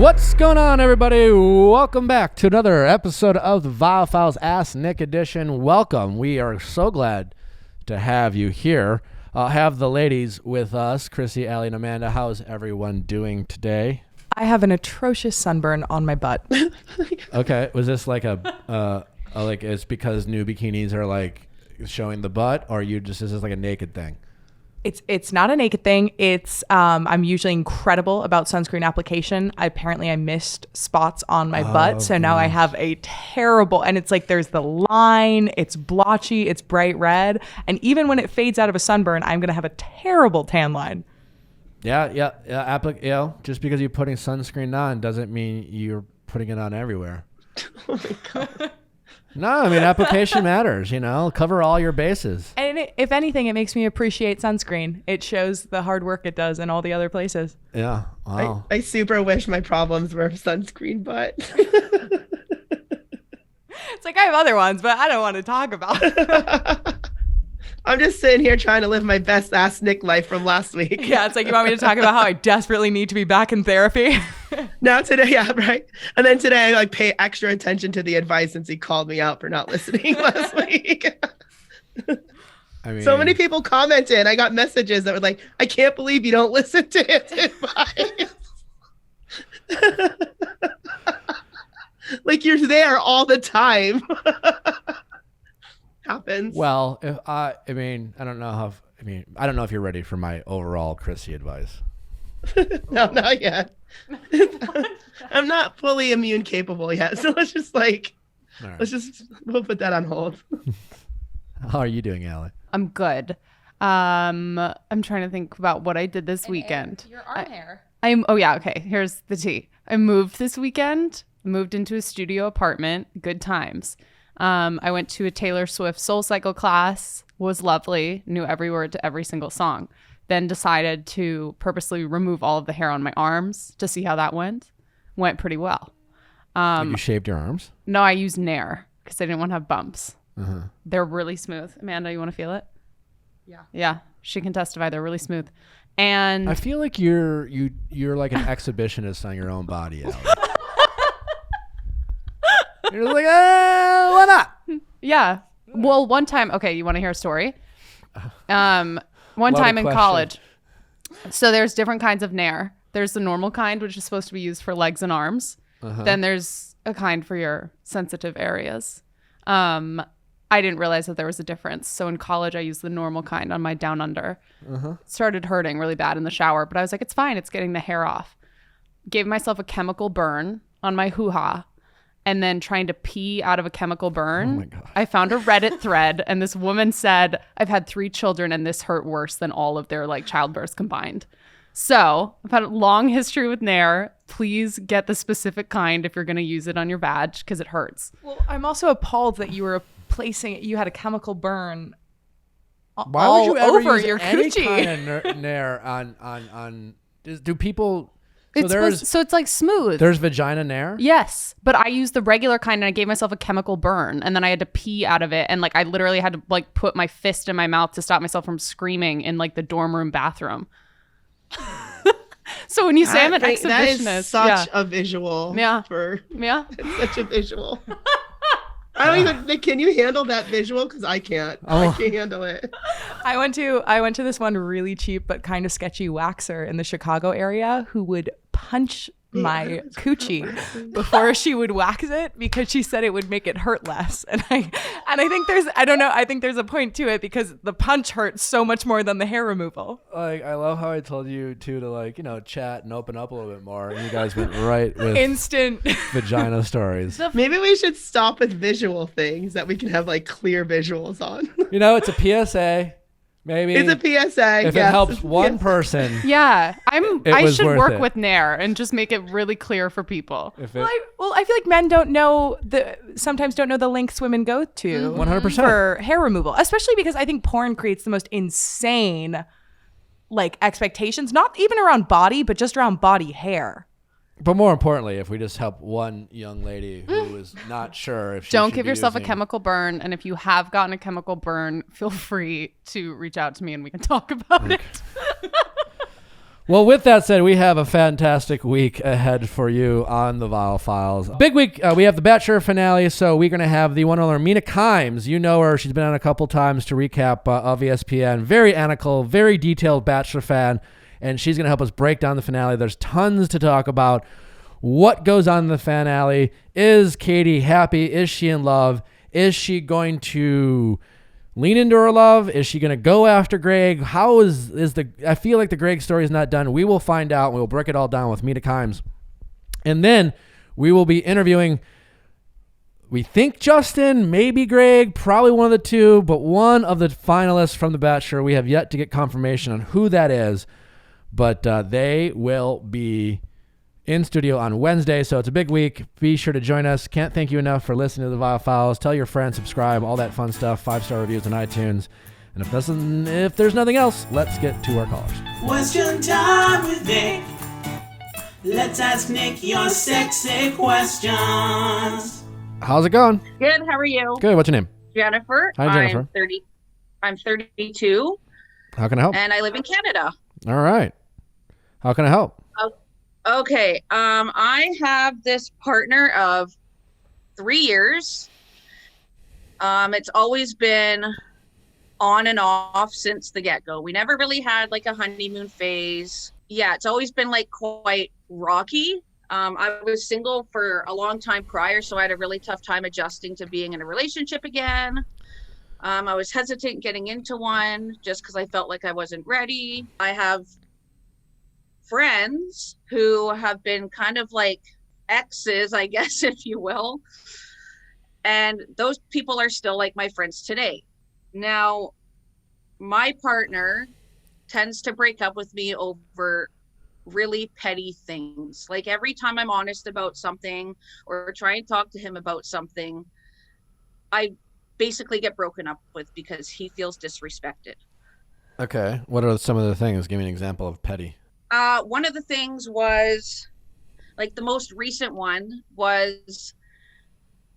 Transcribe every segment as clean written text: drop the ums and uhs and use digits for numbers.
What's going on, everybody? Welcome back to another episode of the Viall Files Ask Nick edition. Welcome. We are so glad to have you here. Have the ladies with us, Chrissy, Allie, and Amanda. How's everyone doing today? I have an atrocious sunburn on my butt. Okay. Was this like like it's because new bikinis are like showing the butt, or is this like a naked thing? It's not a naked thing. It's I'm usually incredible about sunscreen application. Apparently I missed spots on my butt, so now I have a terrible, and it's like there's the line, it's blotchy, it's bright red, and even when it fades out of a sunburn, I'm gonna have a terrible tan line. Yeah. Just because you're putting sunscreen on doesn't mean you're putting it on everywhere. Oh my God. No, I mean, application matters, cover all your bases. And if anything, it makes me appreciate sunscreen. It shows the hard work it does in all the other places. Yeah. Wow. I super wish my problems were sunscreen, but it's like I have other ones, but I don't want to talk about it. I'm just sitting here trying to live my best ass Nick life from last week. Yeah, it's like you want me to talk about how I desperately need to be back in therapy. Now today, yeah, right. And then today I like pay extra attention to the advice since he called me out for not listening last week. I mean, so many people commented. I got messages that were like, I can't believe you don't listen to his advice. Like you're there all the time. Happens. Well, I don't know if you're ready for my overall Chrissy advice. No, not yet. I'm not fully immune capable yet. So let's just right. We'll put that on hold. How are you doing, Allie? I'm good. I'm trying to think about what I did this weekend. Your arm hair. Okay. Here's the tea. I moved this weekend, moved into a studio apartment, good times. I went to a Taylor Swift Soul Cycle class, was lovely, knew every word to every single song. Then decided to purposely remove all of the hair on my arms to see how that went. Went pretty well. You shaved your arms? No, I used Nair because I didn't want to have bumps. Uh-huh. They're really smooth. Amanda, you want to feel it? Yeah. Yeah, she can testify. They're really smooth. And I feel like you're like an exhibitionist on your own body, Allie. You're like, why not? yeah. Well, one time, okay, you want to hear a story? One time in college. So there's different kinds of Nair. There's the normal kind, which is supposed to be used for legs and arms. Uh-huh. Then there's a kind for your sensitive areas. I didn't realize that there was a difference. So in college, I used the normal kind on my down under. Uh-huh. Started hurting really bad in the shower, but I was like, it's fine. It's getting the hair off. Gave myself a chemical burn on my hoo-ha. And then trying to pee out of a chemical burn. Oh my God. I found a Reddit thread, and this woman said, I've had 3 children and this hurt worse than all of their childbirths combined. So I've had a long history with Nair. Please get the specific kind if you're going to use it on your vag because it hurts. Well, I'm also appalled that you had a chemical burn Why would you ever over use your any coochie. kind of Nair on do people... So it's like smooth. There's vagina Nair? Yes, but I used the regular kind and I gave myself a chemical burn and then I had to pee out of it and I literally had to put my fist in my mouth to stop myself from screaming in the dorm room bathroom. So when you say I'm an exhibitionist, that is such a visual. Yeah. It's such a visual. I don't even. Can you handle that visual? Because I can't. I can't handle it. I went to this one really cheap but kind of sketchy waxer in the Chicago area who would punch my coochie before she would wax it because she said it would make it hurt less. And I think there's a point to it because the punch hurts so much more than the hair removal. I love how I told you to chat and open up a little bit more, and you guys went right with Instant vagina stories. Maybe we should stop with visual things that we can have clear visuals on. It's a PSA. Maybe it's a PSA. If it helps one person. Yeah, I should work it. with Nair and just make it really clear for people. I feel like men sometimes don't know the lengths women go to 100% for hair removal, especially because I think porn creates the most insane expectations, not even around body, but just around body hair. But more importantly, if we just help one young lady who is not sure if she Don't should give be yourself a using- chemical burn. And if you have gotten a chemical burn, feel free to reach out to me and we can talk about it. Well, with that said, we have a fantastic week ahead for you on the Viall Files. Big week. We have the Bachelor finale, so we're going to have the one and only Mina Kimes. You know her. She's been on a couple times to recap of ESPN. Very analytical, very detailed Bachelor fan, and she's going to help us break down the finale. There's tons to talk about. What goes on in the finale? Is Katie happy? Is she in love? Is she going to lean into her love? Is she going to go after Greg? How is the... I feel like the Greg story is not done. We will find out. We will break it all down with Mina Kimes. And then we will be interviewing, we think Justin, maybe Greg, probably one of the two, but one of the finalists from The Bachelor. We have yet to get confirmation on who that is, but they will be in studio on Wednesday, so it's a big week. Be sure to join us. Can't thank you enough for listening to the Viall Files. Tell your friends, subscribe, all that fun stuff. 5-star reviews on iTunes. And if there's nothing else, let's get to our callers. Question time with Nick. Let's ask Nick your sexy questions. How's it going? Good. How are you? Good. What's your name? Jennifer. Hi, Jennifer. I'm 32. How can I help? And I live in Canada. All right. How can I help? Okay. I have this partner of 3 years. It's always been on and off since the get-go. We never really had like a honeymoon phase. Yeah, it's always been like quite rocky. I was single for a long time prior, so I had a really tough time adjusting to being in a relationship again. I was hesitant getting into one just because I felt like I wasn't ready. I have friends who have been kind of like exes, I guess, if you will. And those people are still like my friends today. Now, my partner tends to break up with me over really petty things. Like every time I'm honest about something or try and talk to him about something, I basically get broken up with because he feels disrespected. Okay. What are some of the things? Give me an example of petty. One of the things was, like the most recent one was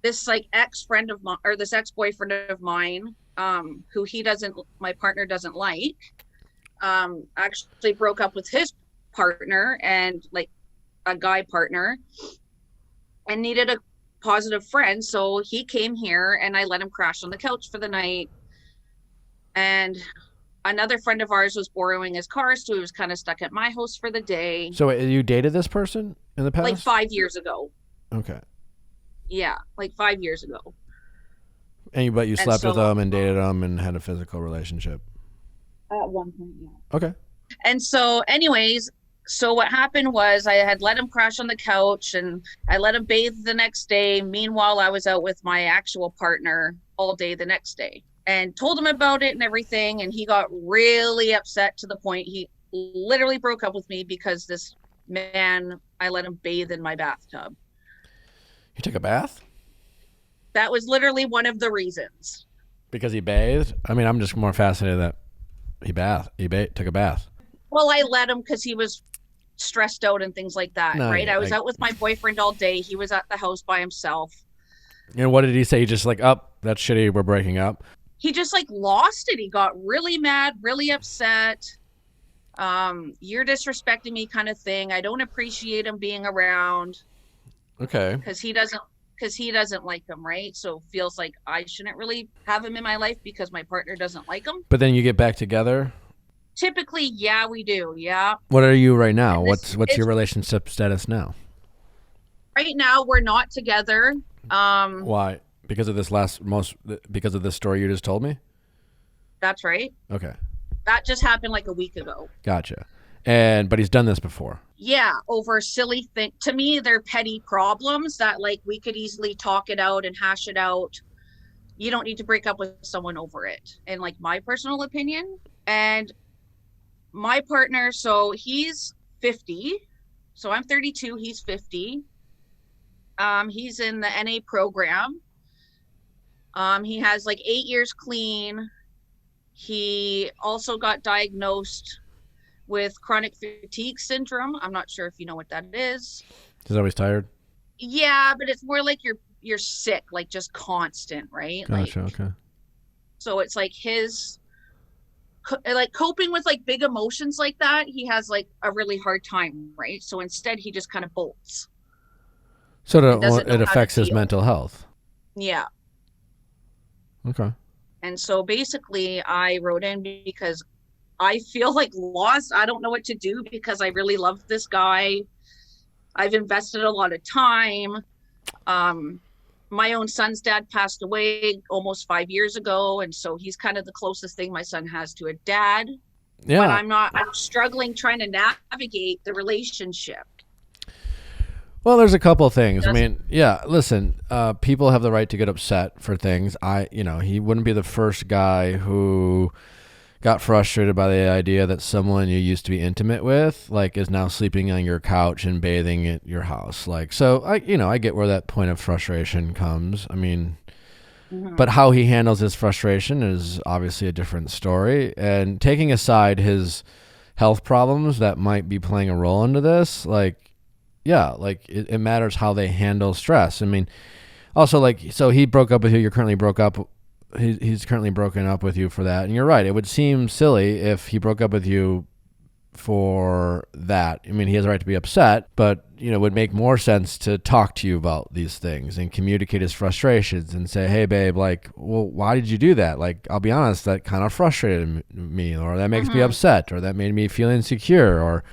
this like ex-friend of mine, or this ex-boyfriend of mine, who my partner doesn't like, actually broke up with his partner and like a guy partner and needed a positive friend. So he came here and I let him crash on the couch for the night. And another friend of ours was borrowing his car, so he was kind of stuck at my house for the day. So you dated this person in the past? Like 5 years ago. Okay. Yeah, like 5 years ago. But you slept with them and dated them and had a physical relationship? At one point, yeah. Okay. And so anyways, so what happened was I had let him crash on the couch and I let him bathe the next day. Meanwhile, I was out with my actual partner all day the next day. And told him about it and everything, and he got really upset to the point he literally broke up with me because this man, I let him bathe in my bathtub. You took a bath? That was literally one of the reasons. Because he bathed? I mean, I'm just more fascinated that he took a bath. Well, I let him because he was stressed out and things like that, right? I was out with my boyfriend all day. He was at the house by himself. And what did he say? He just like, that's shitty, we're breaking up? He just like lost it. He got really mad, really upset. You're disrespecting me kind of thing. I don't appreciate him being around. Okay. Because he doesn't like him, right? So feels like I shouldn't really have him in my life because my partner doesn't like him. But then you get back together? Typically, yeah, we do. Yeah. What are you right now? What's your relationship status now? Right now, we're not together. Why? Because of because of this story you just told me? That's right. Okay. That just happened like a week ago. Gotcha. But he's done this before. Yeah, over silly thing. To me, they're petty problems that like we could easily talk it out and hash it out. You don't need to break up with someone over it. In like my personal opinion. And my partner, so he's 50. So I'm 32, he's 50. He's in the NA program. He has like 8 years clean. He also got diagnosed with chronic fatigue syndrome. I'm not sure if you know what that is. He's always tired? Yeah, but it's more like you're sick, like just constant, right? Gotcha, like, okay. So it's like his like coping with like big emotions like that, he has like a really hard time, right? So instead he just kind of bolts. So doesn't know it how to affects his deal. mental health. Yeah. Okay. And so basically I wrote in because I feel like lost. I don't know what to do because I really love this guy. I've invested a lot of time. My own son's dad passed away almost 5 years ago. And so he's kind of the closest thing my son has to a dad. Yeah. But I'm struggling trying to navigate the relationship. Well, there's a couple things. I mean, yeah, listen, people have the right to get upset for things. He wouldn't be the first guy who got frustrated by the idea that someone you used to be intimate with, like, is now sleeping on your couch and bathing at your house. Like, so I get where that point of frustration comes. I mean, but how he handles his frustration is obviously a different story. And taking aside his health problems that might be playing a role into this, like, yeah, like it matters how they handle stress. I mean, also, like, so he broke up with you. You're currently broke up. He's currently broken up with you for that. And you're right. It would seem silly if he broke up with you for that. I mean, he has a right to be upset, but, it would make more sense to talk to you about these things and communicate his frustrations and say, hey, babe, like, well, why did you do that? Like, I'll be honest, that kind of frustrated me, or that makes me upset, or that made me feel insecure, or,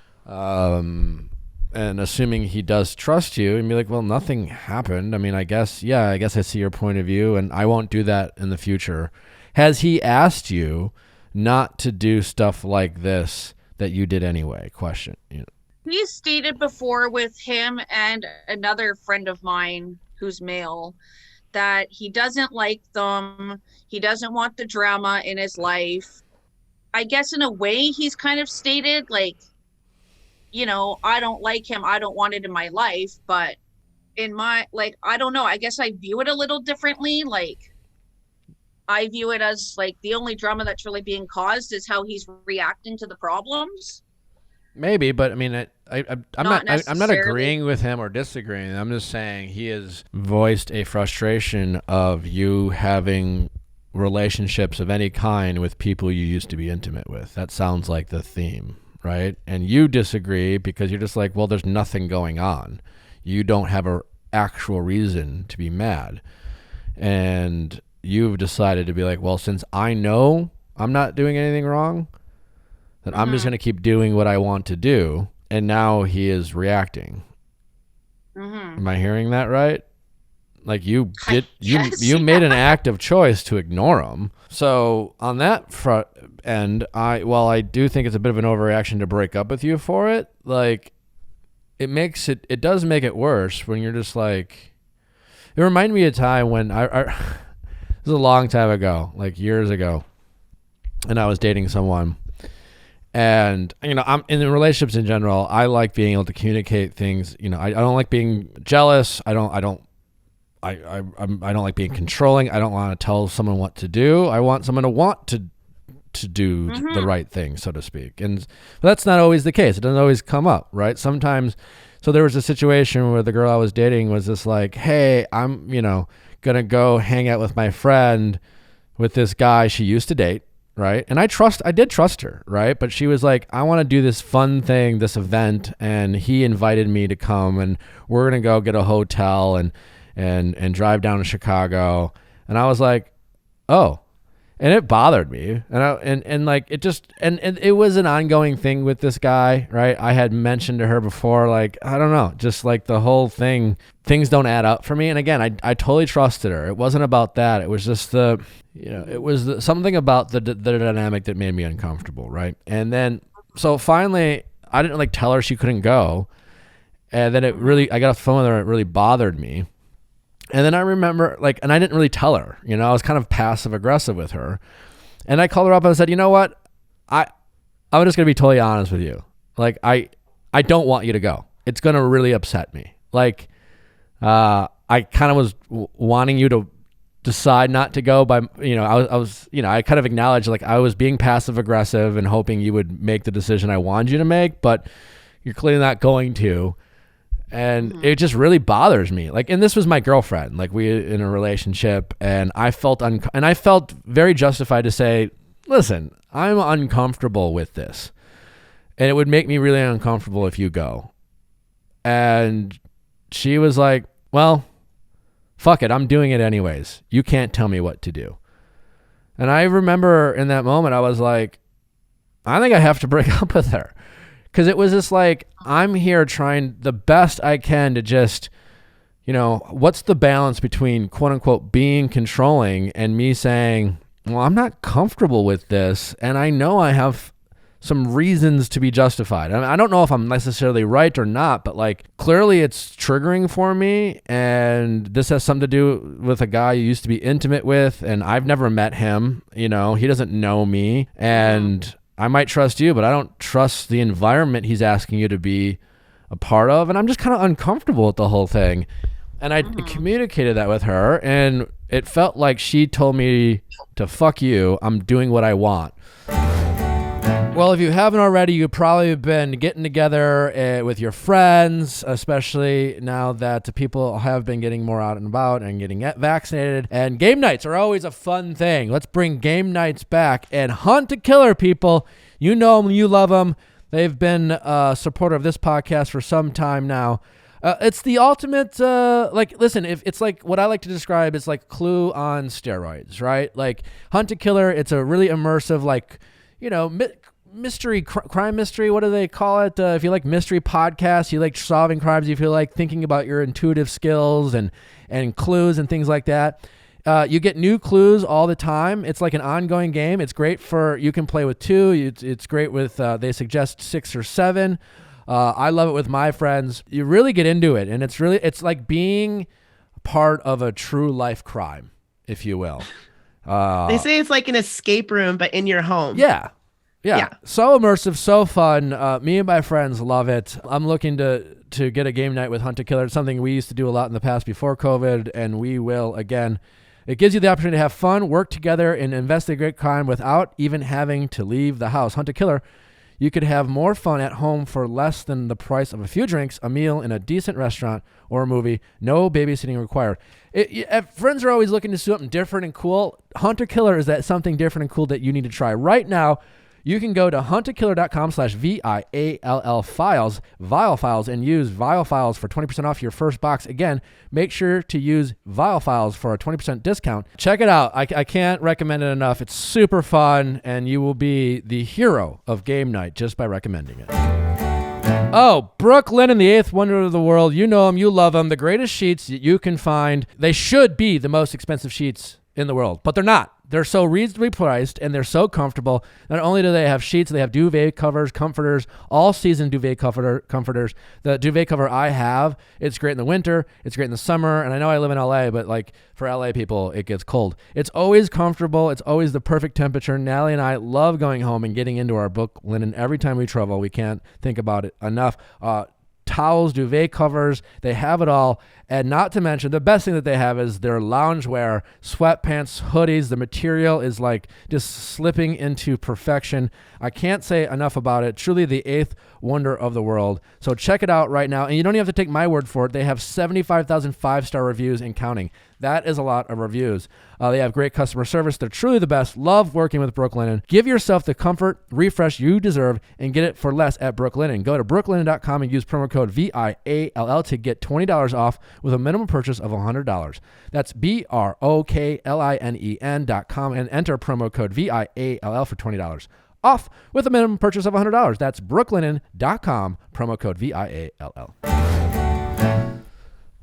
and assuming he does trust you, and be like, well, nothing happened. I mean, I guess I see your point of view, and I won't do that in the future. Has he asked you not to do stuff like this that you did anyway? Question. He stated before with him and another friend of mine who's male that he doesn't like them. He doesn't want the drama in his life. I guess in a way he's kind of stated like, I don't like him. I don't want it in my life. But in my, like, I don't know. I guess I view it a little differently. Like, I view it as like the only drama that's really being caused is how he's reacting to the problems. Maybe, but I mean, I'm not necessarily. agreeing with him or disagreeing. I'm just saying he has voiced a frustration of you having relationships of any kind with people you used to be intimate with. That sounds like the theme. Right? And you disagree because you're just like, well, there's nothing going on. You don't have an actual reason to be mad. And you've decided to be like, well, since I know I'm not doing anything wrong, then I'm just going to keep doing what I want to do. And now he is reacting. Am I hearing that right? Like you made an active choice to ignore him. So on that front end, while I do think it's a bit of an overreaction to break up with you for it, like it does make it worse when you're just like, it reminded me of a time when this is a long time ago, like years ago, and I was dating someone. And, I'm in relationships in general, I like being able to communicate things. I don't like being jealous. I don't like being controlling. I don't want to tell someone what to do. I want someone to want to do the right thing, so to speak. And that's not always the case. It doesn't always come up, right? Sometimes. So there was a situation where the girl I was dating was just like, hey, I'm, going to go hang out with my friend with this guy she used to date. Right. And I did trust her. Right. But she was like, I want to do this fun thing, this event. And he invited me to come, and we're going to go get a hotel and drive down to Chicago. And I was like, oh, and it bothered me. And like, it just, and it was an ongoing thing with this guy, right? I had mentioned to her before, like, I don't know, just like the whole thing, things don't add up for me. And again, I totally trusted her. It wasn't about that. It was just something about the dynamic that made me uncomfortable. Right. And then, so finally I didn't like tell her she couldn't go. And then I got off the phone with her. It really bothered me. And then I remember, like, and I didn't really tell her, I was kind of passive aggressive with her. And I called her up and I said, you know what? I'm just going to be totally honest with you. Like, I don't want you to go. It's going to really upset me. Like, I kind of was wanting you to decide not to go by, I kind of acknowledged, like, I was being passive aggressive and hoping you would make the decision I wanted you to make, but you're clearly not going to. And it just really bothers me. Like, and this was my girlfriend, like we in a relationship, and I felt very justified to say, listen, I'm uncomfortable with this. And it would make me really uncomfortable if you go. And she was like, well, fuck it. I'm doing it anyways. You can't tell me what to do. And I remember in that moment, I was like, I think I have to break up with her. Because it was just like, I'm here trying the best I can to just, what's the balance between quote unquote being controlling and me saying, well, I'm not comfortable with this. And I know I have some reasons to be justified. I mean, I don't know if I'm necessarily right or not, but like clearly it's triggering for me. And this has something to do with a guy you used to be intimate with. And I've never met him. He doesn't know me. And I might trust you, but I don't trust the environment he's asking you to be a part of. And I'm just kind of uncomfortable with the whole thing. And I communicated that with her, and it felt like she told me to fuck you. I'm doing what I want. Well, if you haven't already, you've probably been getting together with your friends, especially now that people have been getting more out and about and getting vaccinated. And game nights are always a fun thing. Let's bring game nights back and hunt a killer, people. You know them, you love them. They've been a supporter of this podcast for some time now. It's the ultimate, listen, if it's like what I like to describe is like Clue on steroids, right? Like Hunt a Killer, it's a really immersive, mystery, crime mystery. What do they call it? If you like mystery podcasts, you like solving crimes, if you like thinking about your intuitive skills and clues and things like that. You get new clues all the time. It's like an ongoing game. It's great you can play with 2. It's great with, they suggest 6 or 7. I love it with my friends. You really get into it. And it's like being part of a true life crime, if you will. They say it's like an escape room, but in your home. Yeah. So immersive, so fun. Me and my friends love it. I'm looking to get a game night with Hunt a Killer. It's something we used to do a lot in the past before COVID, and we will again. It gives you the opportunity to have fun, work together, and investigate crime without even having to leave the house. Hunt a Killer. You could have more fun at home for less than the price of a few drinks, a meal in a decent restaurant, or a movie. No babysitting required. Friends are always looking to do something different and cool. Hunt a Killer is that something different and cool that you need to try right now. You can go to huntakiller.com/Viall Files, Viall Files, and use Viall Files for 20% off your first box. Again, make sure to use Viall Files for a 20% discount. Check it out. I can't recommend it enough. It's super fun, and you will be the hero of game night just by recommending it. Oh, Brooke Linen, the 8th wonder of the world. You know them. You love them. The greatest sheets that you can find. They should be the most expensive sheets in the world, but they're not. They're so reasonably priced, and they're so comfortable. Not only do they have sheets, they have duvet covers, comforters, all-season duvet comforters. The duvet cover I have, it's great in the winter, it's great in the summer, and I know I live in LA, but like for LA people, it gets cold. It's always comfortable. It's always the perfect temperature. Natalie and I love going home and getting into our Brooke Linen every time we travel. We can't think about it enough. Towels, duvet covers, they have it all. And not to mention, the best thing that they have is their loungewear, sweatpants, hoodies. The material is like just slipping into perfection. I can't say enough about it. Truly the 8th wonder of the world. So check it out right now. And you don't even have to take my word for it. They have 75,000 5-star reviews and counting. That is a lot of reviews. They have great customer service. They're truly the best. Love working with Brooke Linen. Give yourself the comfort, refresh you deserve, and get it for less at Brooke Linen. Go to brooklinen.com and use promo code VIALL to get $20 off with a minimum purchase of $100. That's BROKLINEN.com and enter promo code VIALL for $20 off with a minimum purchase of $100. That's brooklinen.com, promo code VIALL.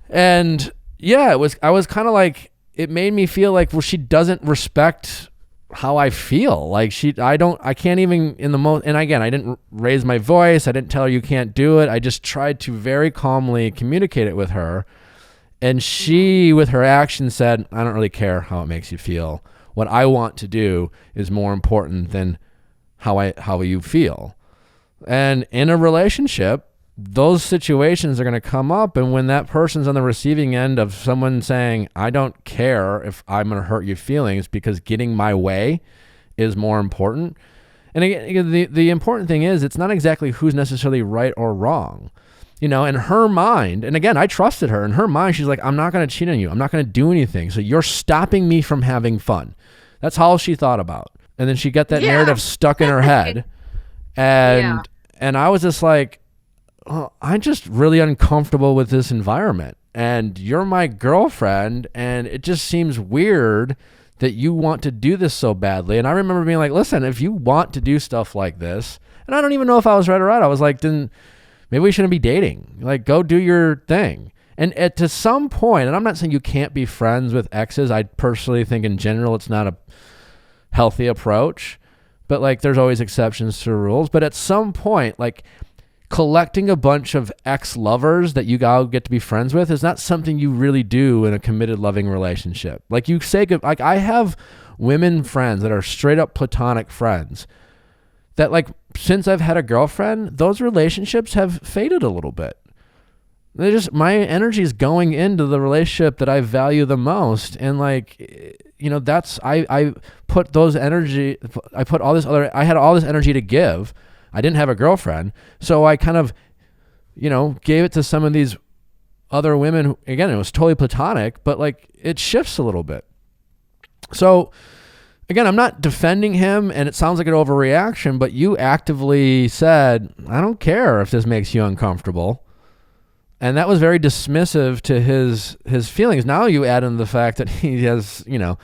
And yeah, I was kind of like, it made me feel like, well, she doesn't respect how I feel. Like I can't even in the most, and again, I didn't raise my voice. I didn't tell her you can't do it. I just tried to very calmly communicate it with her. And she, with her actions, said, I don't really care how it makes you feel. What I want to do is more important than how you feel. And in a relationship, those situations are going to come up. And when that person's on the receiving end of someone saying, I don't care if I'm going to hurt your feelings because getting my way is more important. And again, the important thing is, it's not exactly who's necessarily right or wrong. You know, in her mind, and again, I trusted her. In her mind, she's like, I'm not going to cheat on you. I'm not going to do anything. So you're stopping me from having fun. That's all she thought about. And then she got that Yeah. narrative stuck in her head. And I was just like, oh, I'm just really uncomfortable with this environment. And you're my girlfriend, and it just seems weird that you want to do this so badly. And I remember being like, listen, if you want to do stuff like this, and I don't even know if I was right or right. I was like, then maybe we shouldn't be dating. Like, go do your thing. And to some point, and I'm not saying you can't be friends with exes. I personally think in general it's not a healthy approach. But like, there's always exceptions to rules. But at some point, like, collecting a bunch of ex-lovers that you all get to be friends with is not something you really do in a committed, loving relationship. Like, you say, like, I have women friends that are straight up platonic friends that, like, since I've had a girlfriend, those relationships have faded a little bit. My energy is going into the relationship that I value the most. And like, you know, I put those energy, I had all this energy to give. I didn't have a girlfriend. So I kind of, you know, gave it to some of these other women. Again, it was totally platonic, but like, it shifts a little bit. So again, I'm not defending him, and it sounds like an overreaction, but you actively said, I don't care if this makes you uncomfortable. And that was very dismissive to his feelings. Now you add in the fact that he has, you know,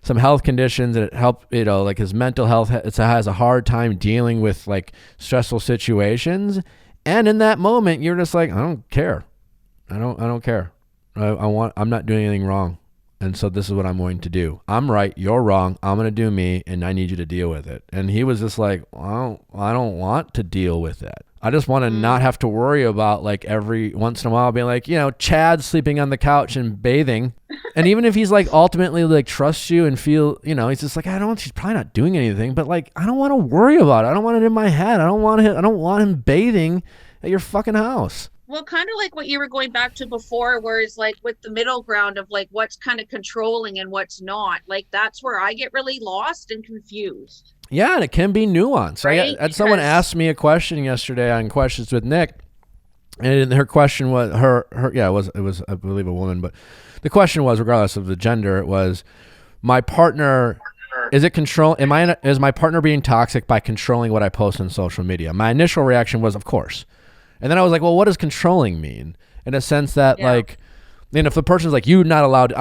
some health conditions, and it helped, you know, like his mental health has a hard time dealing with like stressful situations. And in that moment, you're just like, I don't care. I don't care. I'm not doing anything wrong. And so this is what I'm going to do. I'm right. You're wrong. I'm going to do me, and I need you to deal with it. And he was just like, I don't want to deal with that. I just want to not have to worry about like every once in a while being like, you know, Chad sleeping on the couch and bathing. And even if he's like ultimately like trusts you and feel, you know, he's just like, he's probably not doing anything, but like, I don't want to worry about it. I don't want it in my head. I don't want him bathing at your fucking house. Well, kind of like what you were going back to before, where it's like with the middle ground of like what's kind of controlling and what's not. Like, that's where I get really lost and confused. Yeah, and it can be nuanced. Right? I had someone asked me a question yesterday on Questions with Nick, and her question was it was I believe a woman, but the question was, regardless of the gender, it was, my partner, is my partner being toxic by controlling what I post on social media? My initial reaction was, of course. And then I was like, well, what does controlling mean? In a sense that like, and if the person's like, you're not allowed,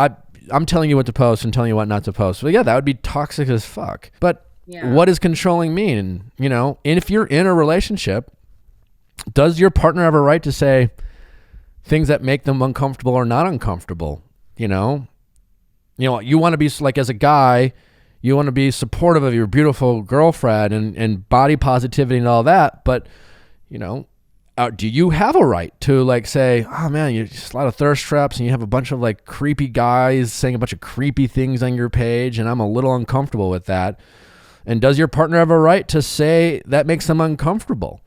I'm telling you what to post and telling you what not to post. Well, yeah, that would be toxic as fuck. But what does controlling mean? You know, and if you're in a relationship, does your partner have a right to say things that make them uncomfortable or not uncomfortable? You know, you want to be like, as a guy, you want to be supportive of your beautiful girlfriend and body positivity and all that. But, you know, do you have a right to like say, oh man, you're just a lot of thirst traps and you have a bunch of like creepy guys saying a bunch of creepy things on your page, and I'm a little uncomfortable with that. And does your partner have a right to say that makes them uncomfortable?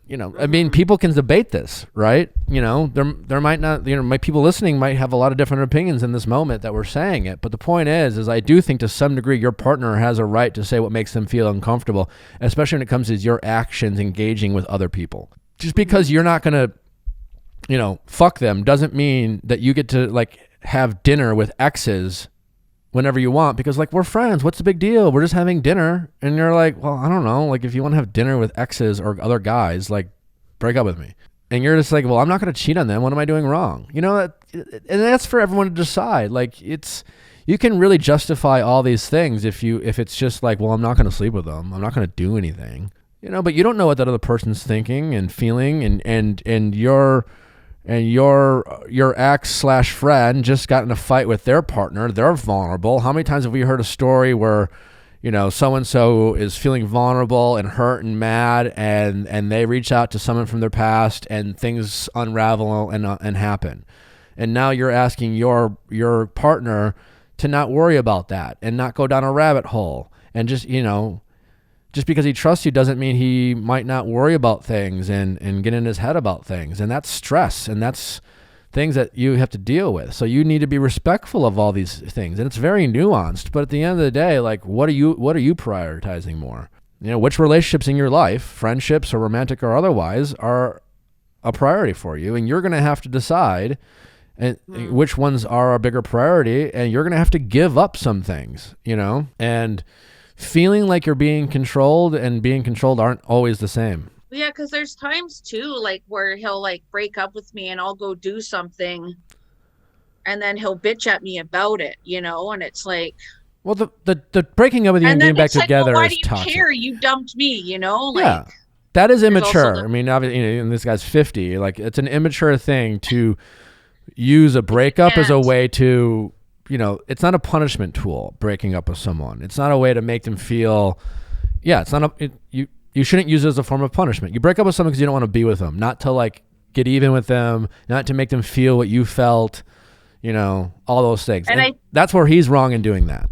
You know, I mean, people can debate this, right? You know, there might not, you know, my people listening might have a lot of different opinions in this moment that we're saying it. But the point is I do think to some degree your partner has a right to say what makes them feel uncomfortable, especially when it comes to your actions engaging with other people. Just because you're not going to, you know, fuck them doesn't mean that you get to like have dinner with exes whenever you want, because like, we're friends. What's the big deal? We're just having dinner. And you're like, well, I don't know. Like, if you want to have dinner with exes or other guys, like, break up with me. And you're just like, well, I'm not going to cheat on them. What am I doing wrong? You know, and that's for everyone to decide. Like, you can really justify all these things if it's just like, well, I'm not going to sleep with them. I'm not going to do anything, you know, but you don't know what that other person's thinking and feeling, and your ex/friend just got in a fight with their partner. They're vulnerable. How many times have we heard a story where, you know, so-and-so is feeling vulnerable and hurt and mad, and they reach out to someone from their past and things unravel and happen. And now you're asking your partner to not worry about that and not go down a rabbit hole. And just, you know, just because he trusts you doesn't mean he might not worry about things and get in his head about things. And that's stress, and that's things that you have to deal with. So you need to be respectful of all these things. And it's very nuanced, but at the end of the day, like, what are you prioritizing more? You know, which relationships in your life, friendships or romantic or otherwise, are a priority for you? And you're going to have to decide which ones are a bigger priority, and you're going to have to give up some things, you know? And feeling like you're being controlled and being controlled aren't always the same. Yeah, because there's times too, like where he'll like break up with me and I'll go do something and then he'll bitch at me about it, you know, and it's like, well, the breaking up with you and getting back together well, why is do you toxic. care? You dumped me, you know? Like, Yeah. That is immature. also I mean, obviously, you know, and this guy's 50. Like, it's an immature thing to use a breakup as a way to, you know, it's not a punishment tool, breaking up with someone. It's not a way to make them feel, it's not you shouldn't use it as a form of punishment. You break up with someone because you don't want to be with them, not to like get even with them, not to make them feel what you felt, you know, all those things. And that's where he's wrong in doing that.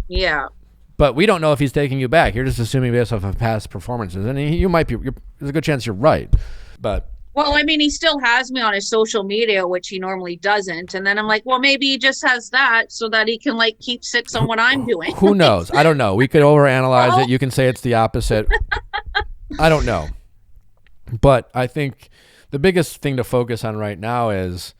Yeah. But we don't know if he's taking you back. You're just assuming based off of past performances. And you might be, there's a good chance you're right. But well, I mean, he still has me on his social media, which he normally doesn't. And then I'm like, well, maybe he just has that so that he can like keep 6 on what I'm doing. Who knows? I don't know. We could overanalyze it. You can say it's the opposite. I don't know. But I think the biggest thing to focus on right now is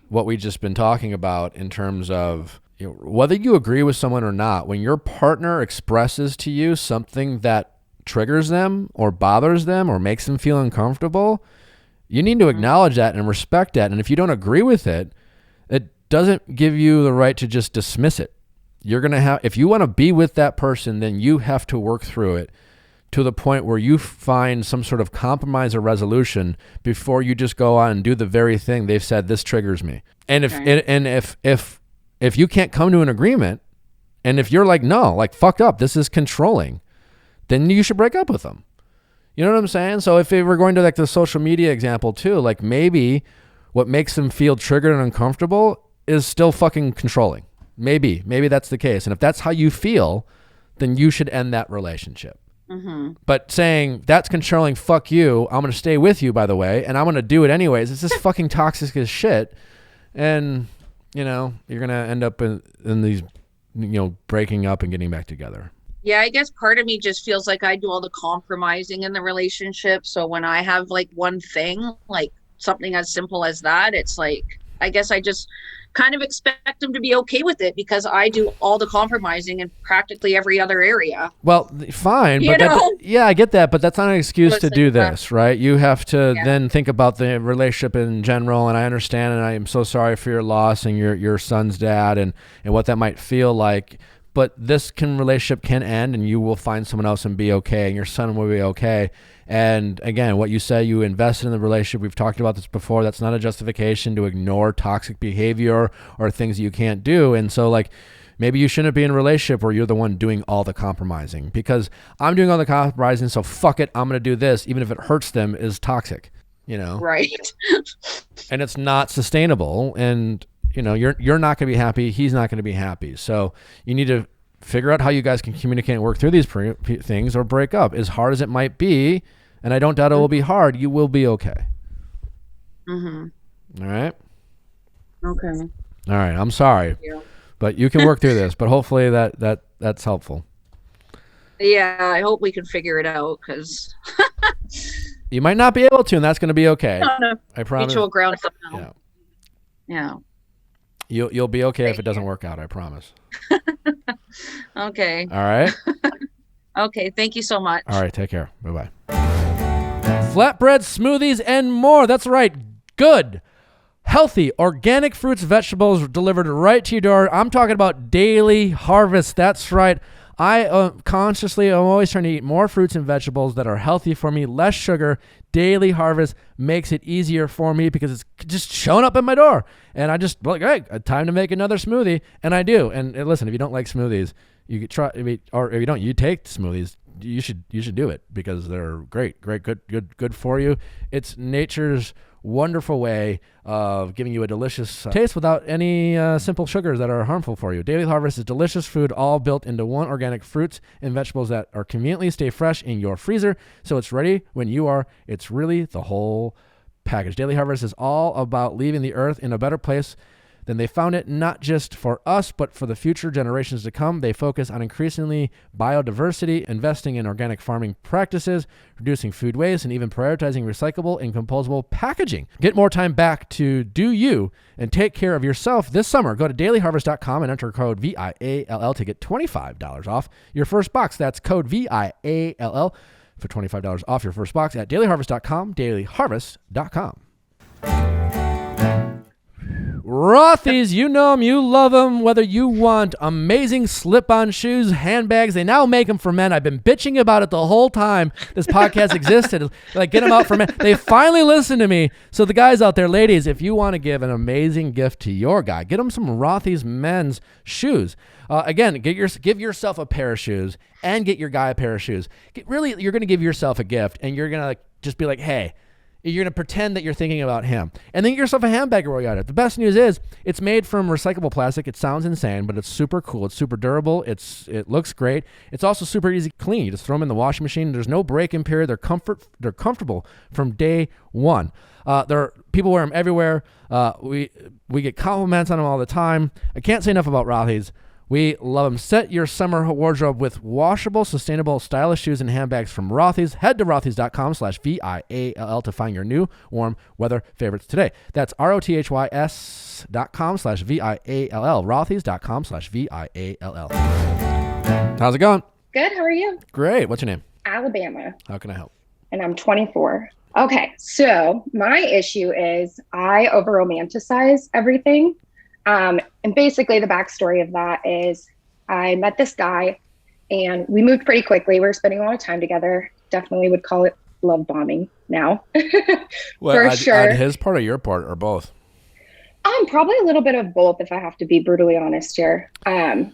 what we've just been talking about in terms of, you know, whether you agree with someone or not, when your partner expresses to you something that triggers them or bothers them or makes them feel uncomfortable, you need to acknowledge that and respect that. And if you don't agree with it, it doesn't give you the right to just dismiss it. You're going to have, if you want to be with that person, then you have to work through it to the point where you find some sort of compromise or resolution before you just go on and do the very thing they've said, this triggers me. And if you can't come to an agreement, and if you're like, no, like fucked up, this is controlling, then you should break up with them. You know what I'm saying? So if we're going to like the social media example too, like maybe what makes them feel triggered and uncomfortable is still fucking controlling. Maybe that's the case. And if that's how you feel, then you should end that relationship. Mm-hmm. But saying that's controlling, fuck you, I'm going to stay with you, by the way, and I'm going to do it anyways, it's just fucking toxic as shit. And, you know, you're going to end up in these, you know, breaking up and getting back together. Yeah, I guess part of me just feels like I do all the compromising in the relationship. So when I have like one thing, like something as simple as that, it's like, I guess I just kind of expect them to be okay with it because I do all the compromising in practically every other area. Well, fine. But I get that, but that's not an excuse to do this, right? You have to then think about the relationship in general. And I understand, and I am so sorry for your loss and your son's dad and what that might feel like. But this relationship can end and you will find someone else and be okay, and your son will be okay. And again, what you say, you invested in the relationship. We've talked about this before. That's not a justification to ignore toxic behavior or things that you can't do. And so like, maybe you shouldn't be in a relationship where you're the one doing all the compromising, because I'm doing all the compromising. So fuck it. I'm going to do this. Even if it hurts them, is toxic, you know? Right. And it's not sustainable. And you know, you're not going to be happy. He's not going to be happy. So you need to figure out how you guys can communicate and work through these things, or break up. As hard as it might be, and I don't doubt it will be hard, you will be okay. Mm-hmm. All right? Okay. All right. I'm sorry. But you can work through this. But hopefully that's helpful. Yeah, I hope we can figure it out, because... You might not be able to, and that's going to be okay. No. I promise. Mutual ground somehow. Yeah. You'll be okay if it doesn't work out, I promise. Okay. All right? Okay, thank you so much. All right, take care. Bye-bye. Flatbread, smoothies, and more. That's right. Good, healthy, organic fruits, vegetables delivered right to your door. I'm talking about Daily Harvest. That's right. I consciously am always trying to eat more fruits and vegetables that are healthy for me, less sugar. Daily Harvest makes it easier for me because it's just showing up at my door. And I just like, hey, time to make another smoothie. And I do. And listen, if you don't like smoothies, you could try, or if you don't, you take smoothies. You should do it because they're great, good for you. It's nature's wonderful way of giving you a delicious taste without any simple sugars that are harmful for you. Daily Harvest is delicious food, all built into one, organic fruits and vegetables that are conveniently stay fresh in your freezer, so it's ready when you are. It's really the whole package. Daily Harvest is all about leaving the earth in a better place then they found it not just for us, but for the future generations to come. They focus on increasingly biodiversity, investing in organic farming practices, reducing food waste, and even prioritizing recyclable and compostable packaging. Get more time back to do you and take care of yourself this summer. Go to dailyharvest.com and enter code VIALL to get $25 off your first box. That's code VIALL for $25 off your first box at dailyharvest.com, dailyharvest.com. Rothy's, you know them, you love them. Whether you want amazing slip-on shoes, handbags, they now make them for men. I've been bitching about it the whole time this podcast existed. Like, get them out for men. They finally listened to me. So the guys out there, ladies, if you want to give an amazing gift to your guy, get them some Rothy's men's shoes. Again, give yourself a pair of shoes and get your guy a pair of shoes. You're going to give yourself a gift, and you're going to just be like, hey, you're going to pretend that you're thinking about him. And then get yourself a handbag while you're at it. The best news is it's made from recyclable plastic. It sounds insane, but it's super cool. It's super durable. It looks great. It's also super easy to clean. You just throw them in the washing machine. There's no break-in period. They're comfortable from day one. People wear them everywhere. We get compliments on them all the time. I can't say enough about Rothy's. We love them. Set your summer wardrobe with washable, sustainable, stylish shoes and handbags from Rothy's. Head to rothys.com/VIALL to find your new warm weather favorites today. That's ROTHYS.com/VIALL. Rothys.com/VIALL. How's it going? Good. How are you? Great. What's your name? Alabama. How can I help? And I'm 24. Okay. So my issue is I over-romanticize everything. And basically the backstory of that is I met this guy and we moved pretty quickly. We were spending a lot of time together. Definitely would call it love bombing now. For sure. On his part or your part or both? Probably a little bit of both if I have to be brutally honest here. I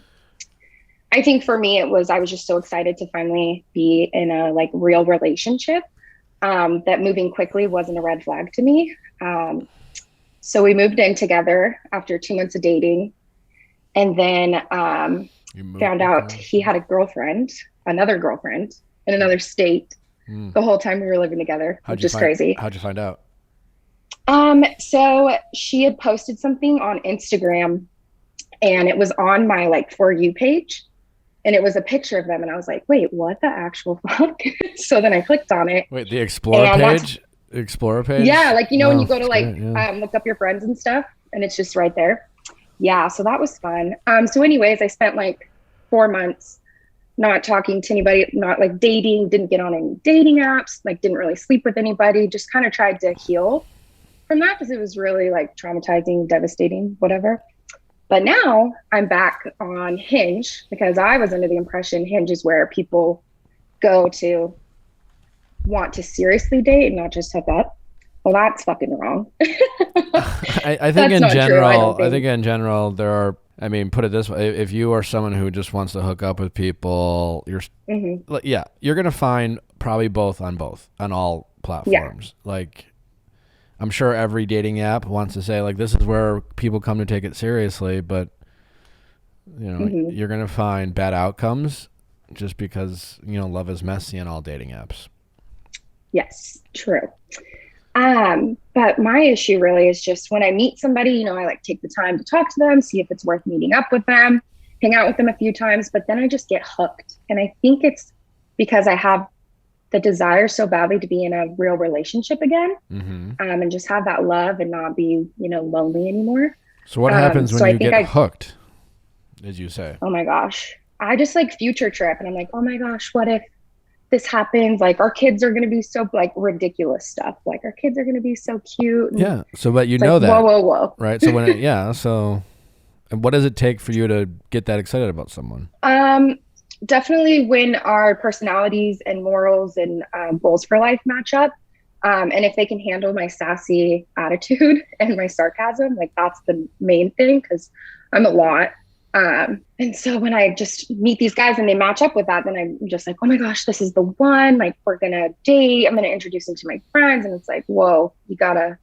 think for me, I was just so excited to finally be in a real relationship, that moving quickly wasn't a red flag to me. So we moved in together after 2 months of dating, and then found out he had another girlfriend in another state the whole time we were living together, which is crazy. How'd you find out? So she had posted something on Instagram, and it was on my For You page, and it was a picture of them, and I was like, wait, what the actual fuck? So then I clicked on it. Wait, the Explorer page? Explorer page? Yeah, when you go to look up your friends and stuff, and it's just right there. Yeah, so that was fun. So anyways, I spent 4 months not talking to anybody, not dating, didn't get on any dating apps, didn't really sleep with anybody, just kind of tried to heal from that because it was really traumatizing, devastating, whatever. But now I'm back on Hinge because I was under the impression Hinge is where people go to want to seriously date and not just hook up. Well, that's fucking wrong. I think in general, there are, put it this way, if you are someone who just wants to hook up with people, you're going to find probably on all platforms. Yeah. I'm sure every dating app wants to say this is where people come to take it seriously, but you're going to find bad outcomes just because, love is messy in all dating apps. Yes, true. But my issue really is just when I meet somebody, I take the time to talk to them, see if it's worth meeting up with them, hang out with them a few times, but then I just get hooked. And I think it's because I have the desire so badly to be in a real relationship again, and just have that love and not be, lonely anymore. So what happens when you get hooked, as you say? Oh my gosh. I just future trip, and I'm like, oh my gosh, what if this happens? Our kids are going to be so ridiculous stuff. Our kids are going to be so cute. Yeah. So, but that. Whoa. Right. So So, and what does it take for you to get that excited about someone? Definitely when our personalities and morals and goals for life match up. And if they can handle my sassy attitude and my sarcasm, that's the main thing, because I'm a lot. And so when I just meet these guys and they match up with that, then I'm just oh my gosh, this is the one. We're going to date. I'm going to introduce them to my friends. And it's whoa, you gotta,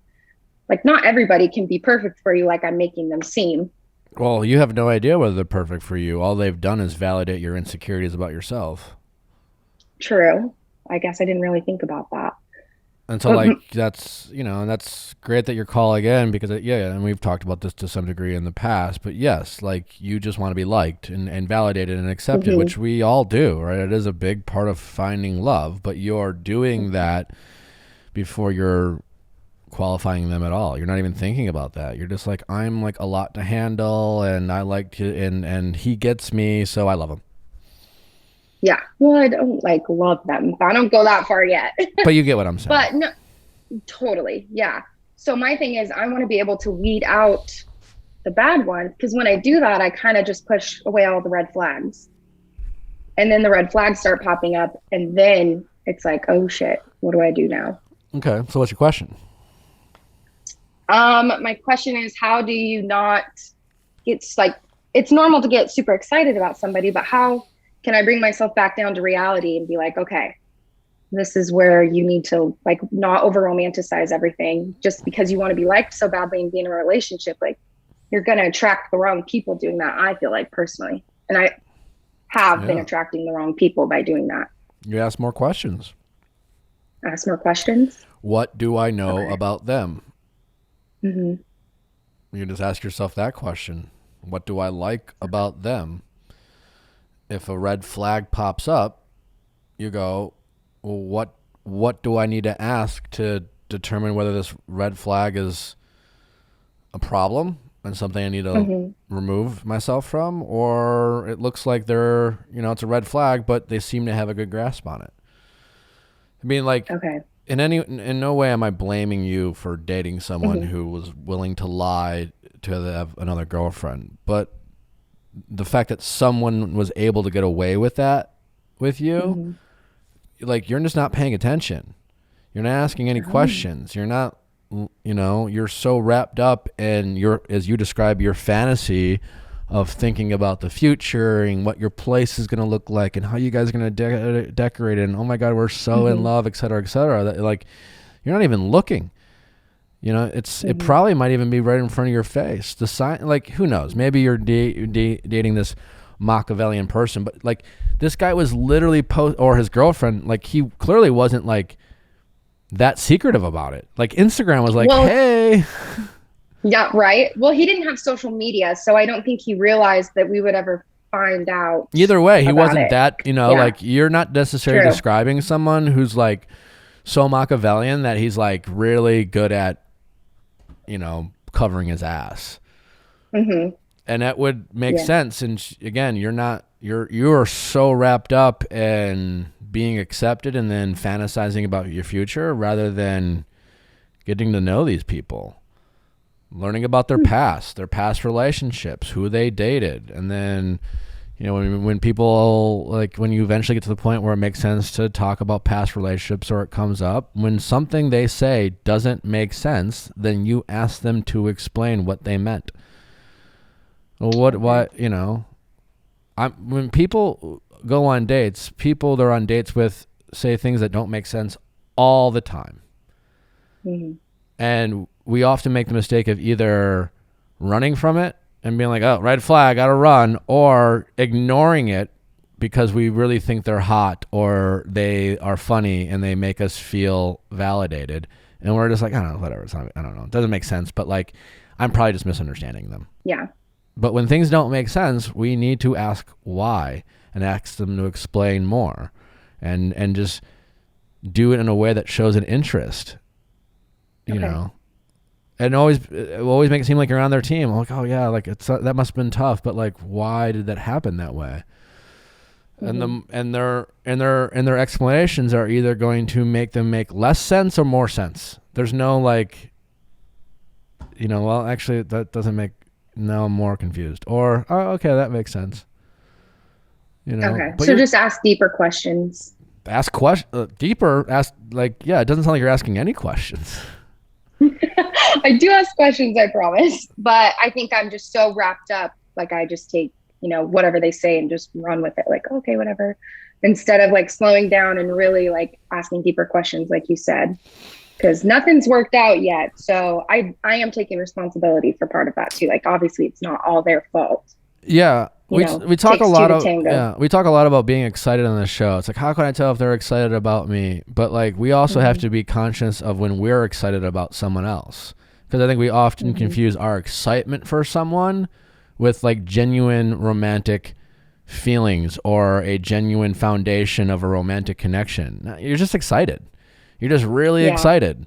not everybody can be perfect for you I'm making them seem. Well, you have no idea whether they're perfect for you. All they've done is validate your insecurities about yourself. True. I guess I didn't really think about that. And so like that's, and that's great that you're calling in because and we've talked about this to some degree in the past, but yes, like you just want to be liked and validated and accepted, which we all do, right? It is a big part of finding love, but you're doing that before you're qualifying them at all. You're not even thinking about that. You're just like, I'm like a lot to handle and I like to, and he gets me, so I love him. Yeah. Well, I don't like love them. I don't go that far yet. But you get what I'm saying. But no, totally. Yeah. So my thing is I want to be able to weed out the bad ones, because when I do that, I kind of just push away all the red flags. And then the red flags start popping up. And then it's like, oh shit, what do I do now? Okay. So what's your question? My question is, how do you not, it's like, it's normal to get super excited about somebody, but how can I bring myself back down to reality and be like, okay, this is where you need to like not over romanticize everything just because you want to be liked so badly and be in a relationship. Like you're going to attract the wrong people doing that. I feel like personally, and I have been attracting the wrong people by doing that. You ask more questions. Ask more questions. What do I know about them? Mm-hmm. You just ask yourself that question. What do I like about them? If a red flag pops up, you go, well, what do I need to ask to determine whether this red flag is a problem and something I need to remove myself from, or it looks like they're, it's a red flag, but they seem to have a good grasp on it. I mean, like, in no way am I blaming you for dating someone who was willing to lie to another girlfriend, but the fact that someone was able to get away with that with you, like you're just not paying attention. You're not asking any questions. You're not, you're so wrapped up in as you describe, your fantasy of thinking about the future and what your place is going to look like and how you guys are going to decorate it. And oh my God, we're so in love, et cetera, that like you're not even looking. It probably might even be right in front of your face. The sign, like, who knows? Maybe you're dating this Machiavellian person, but like this guy was literally or his girlfriend, like he clearly wasn't like that secretive about it. Like Instagram was like, hey. Yeah, right. Well, he didn't have social media, so I don't think he realized that we would ever find out. Either way, he wasn't that, like you're not necessarily describing someone who's like so Machiavellian that he's like really good at, covering his ass. And that would make sense. And again, you're so wrapped up in being accepted and then fantasizing about your future rather than getting to know these people, learning about their past relationships, who they dated. And then, when people, like when you eventually get to the point where it makes sense to talk about past relationships or it comes up, when something they say doesn't make sense, then you ask them to explain what they meant. When people go on dates, people they're on dates with say things that don't make sense all the time. And we often make the mistake of either running from it and being like, oh, red flag, gotta run, or ignoring it because we really think they're hot or they are funny and they make us feel validated. And we're just like, I don't know, whatever. I don't know. It doesn't make sense, but like, I'm probably just misunderstanding them. Yeah. But when things don't make sense, we need to ask why and ask them to explain more and just do it in a way that shows an interest, And it always makes it seem like you're on their team. I'm like, oh yeah, like that must have been tough, but like, why did that happen that way? And their explanations are either going to make them make less sense or more sense. There's no like, well, actually that doesn't make. Now I'm more confused. Or oh, okay, that makes sense. Okay, so just ask deeper questions. Ask deeper. Ask like it doesn't sound like you're asking any questions. I do ask questions, I promise. But I think I'm just so wrapped up. Like I just take, whatever they say and just run with it. Like, okay, whatever. Instead of like slowing down and really like asking deeper questions, like you said, because nothing's worked out yet. So I am taking responsibility for part of that too. Like, obviously it's not all their fault. Yeah. we talk takes a lot two to of tango. we talk a lot about being excited on the show. It's like, how can I tell if they're excited about me? But like, we also have to be conscious of when we're excited about someone else, because I think we often confuse our excitement for someone with like genuine romantic feelings or a genuine foundation of a romantic connection. No, you're just excited. You're just really excited.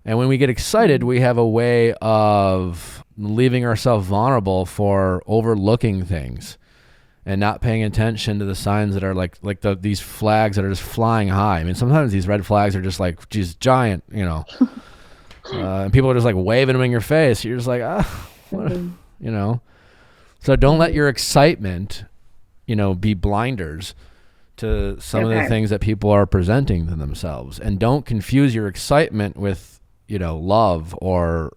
And when we get excited, we have a way of leaving ourselves vulnerable for overlooking things and not paying attention to the signs that are like these flags that are just flying high. I mean, sometimes these red flags are just like just giant, and people are just like waving them in your face. You're just like, So don't let your excitement, be blinders to some of the things that people are presenting to themselves. And don't confuse your excitement with, love or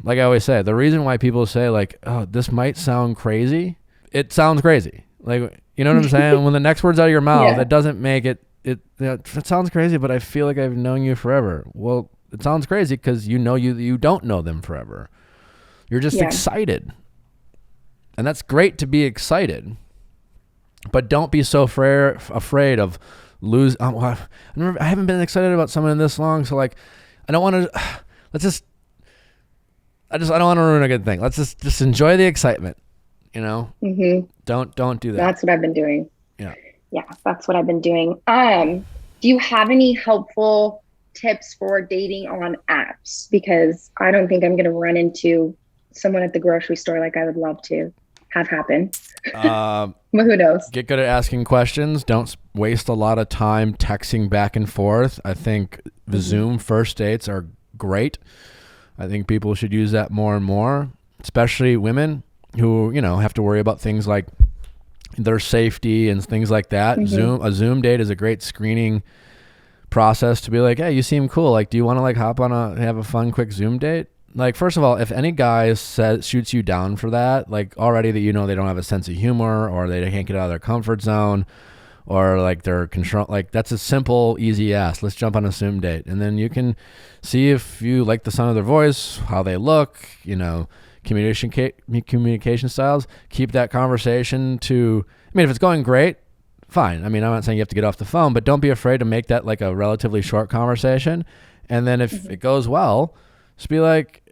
like I always say, the reason why people say like, oh, this might sound crazy. It sounds crazy. Like, you know what I'm saying? When the next word's out of your mouth, that doesn't make it sounds crazy, but I feel like I've known you forever. Well, it sounds crazy because you don't know them forever. You're just excited. And that's great to be excited. But don't be so afraid of lose. I haven't been excited about someone in this long, so like, I don't want to. I don't want to ruin a good thing. Let's just enjoy the excitement. Don't do that. That's what I've been doing. Yeah, that's what I've been doing. Do you have any helpful tips for dating on apps? Because I don't think I'm going to run into someone at the grocery store like I would love to have happen. But who knows? Get good at asking questions. Don't waste a lot of time texting back and forth. I think the Zoom first dates are great. I think people should use that more and more, especially women who, have to worry about things like their safety and things like that. A Zoom date is a great screening process to be like, hey, you seem cool. Like, do you want to like hop on have a fun, quick Zoom date? Like, first of all, if any guy shoots you down for that, like already that they don't have a sense of humor or they can't get out of their comfort zone or like they're control, like that's a simple, easy ask. Let's jump on a Zoom date. And then you can see if you like the sound of their voice, how they look, communication styles. Keep that conversation if it's going great, fine. I mean, I'm not saying you have to get off the phone, but don't be afraid to make that like a relatively short conversation. And then if it goes well, just be like,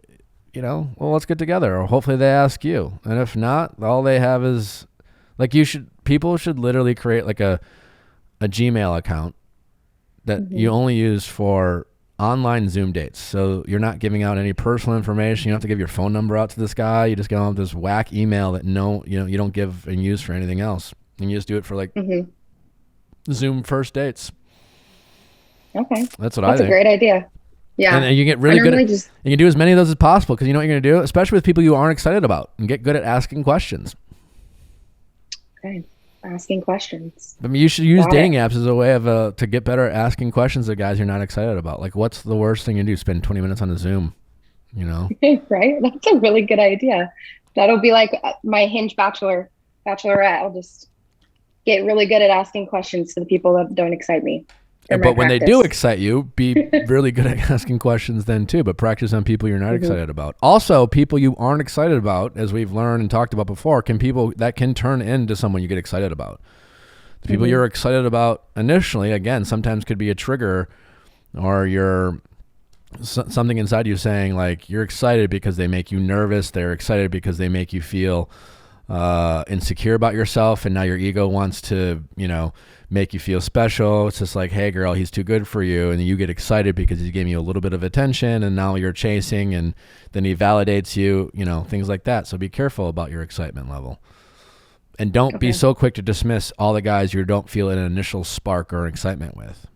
well, let's get together. Or hopefully they ask you. And if not, all they have is like people should literally create like a Gmail account that you only use for online Zoom dates. So you're not giving out any personal information. You don't have to give your phone number out to this guy. You just go on this whack email that you don't give and use for anything else. And you just do it for like Zoom first dates. Okay. That's a great idea. Yeah. And you get really good at, you can do as many of those as possible because you know what you're going to do, especially with people you aren't excited about, and get good at asking questions. Okay. Asking questions. I mean, you should use dating apps as a way of to get better at asking questions of guys you're not excited about. Like, what's the worst thing you do? Spend 20 minutes on a Zoom, Right? That's a really good idea. That'll be like my Hinge bachelorette. I'll just get really good at asking questions to the people that don't excite me. But when they do excite you, be really good at asking questions then too, but practice on people you're not excited about. Also, people you aren't excited about, as we've learned and talked about before, can turn into someone you get excited about. The people you're excited about initially, again, sometimes could be a trigger, or something inside you saying like you're excited because they make you nervous. They're excited because they make you feel insecure about yourself, and now your ego wants to, make you feel special. It's just like, hey girl, he's too good for you. And then you get excited because he's giving you a little bit of attention, and now you're chasing, and then he validates you, things like that. So be careful about your excitement level, and don't be so quick to dismiss all the guys you don't feel an initial spark or excitement with.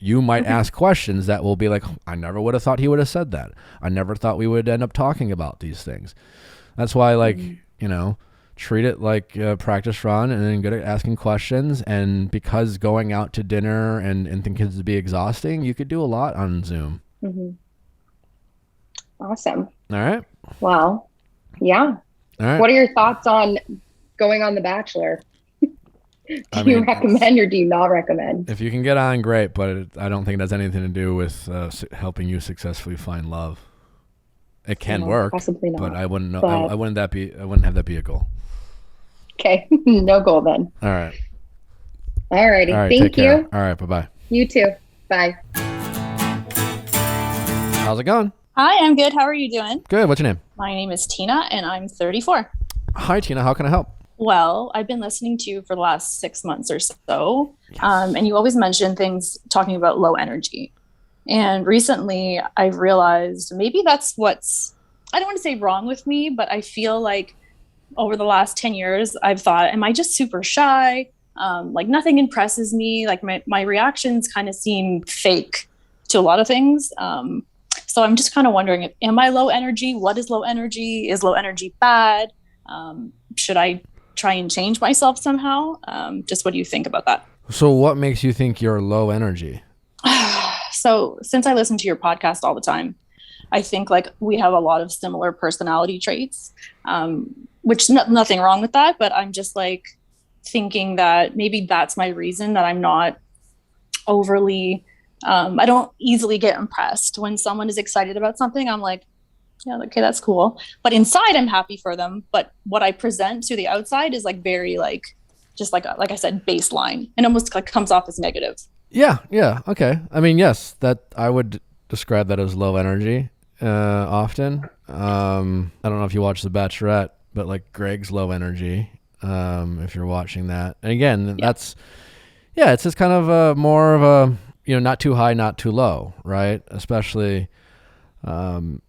You might ask questions that will be like, I never would have thought he would have said that. I never thought we would end up talking about these things. That's why, like, treat it like a practice run, and then good at asking questions. And because going out to dinner and thinking to be exhausting, you could do a lot on Zoom. Awesome. All right. Well, yeah. All right. What are your thoughts on going on The Bachelor? Do you recommend or do you not recommend? If you can get on, great, but I don't think it has anything to do with helping you successfully find love. It can work, possibly not. but I wouldn't know. But- I wouldn't have that be a goal. Okay, no goal then. All right. Alrighty, All right. thank Take care. you. All right. Bye-bye. You too. Bye. How's it going? Hi, I'm good. How are you doing? Good. What's your name? My name is Tina, and I'm 34. Hi, Tina. How can I help? Well, I've been listening to you for the last 6 months or so, and you always mention things talking about low energy. And recently, I've realized maybe that's what's, I don't want to say wrong with me, but I feel like over the last 10 years, I've thought, am I just super shy? Like nothing impresses me. Like my reactions kind of seem fake to a lot of things. So I'm just kind of wondering, am I low energy? What is low energy? Is low energy bad? Should I try and change myself somehow? Just what do you think about that? So what makes you think you're low energy? So since I listen to your podcast all the time, I think like we have a lot of similar personality traits, which nothing wrong with that, but I'm just like thinking that maybe that's my reason that I'm not overly, I don't easily get impressed. When someone is excited about something, I'm like, yeah, okay, that's cool. But inside I'm happy for them. But what I present to the outside is like very like, just like I said, baseline, and almost like comes off as negative. Yeah. Okay. I mean, yes, that I would describe that as low energy often. I don't know if you watch The Bachelorette, but like Greg's low energy. If you're watching that, and again, it's just kind of a more of a, not too high, not too low, right? Especially, and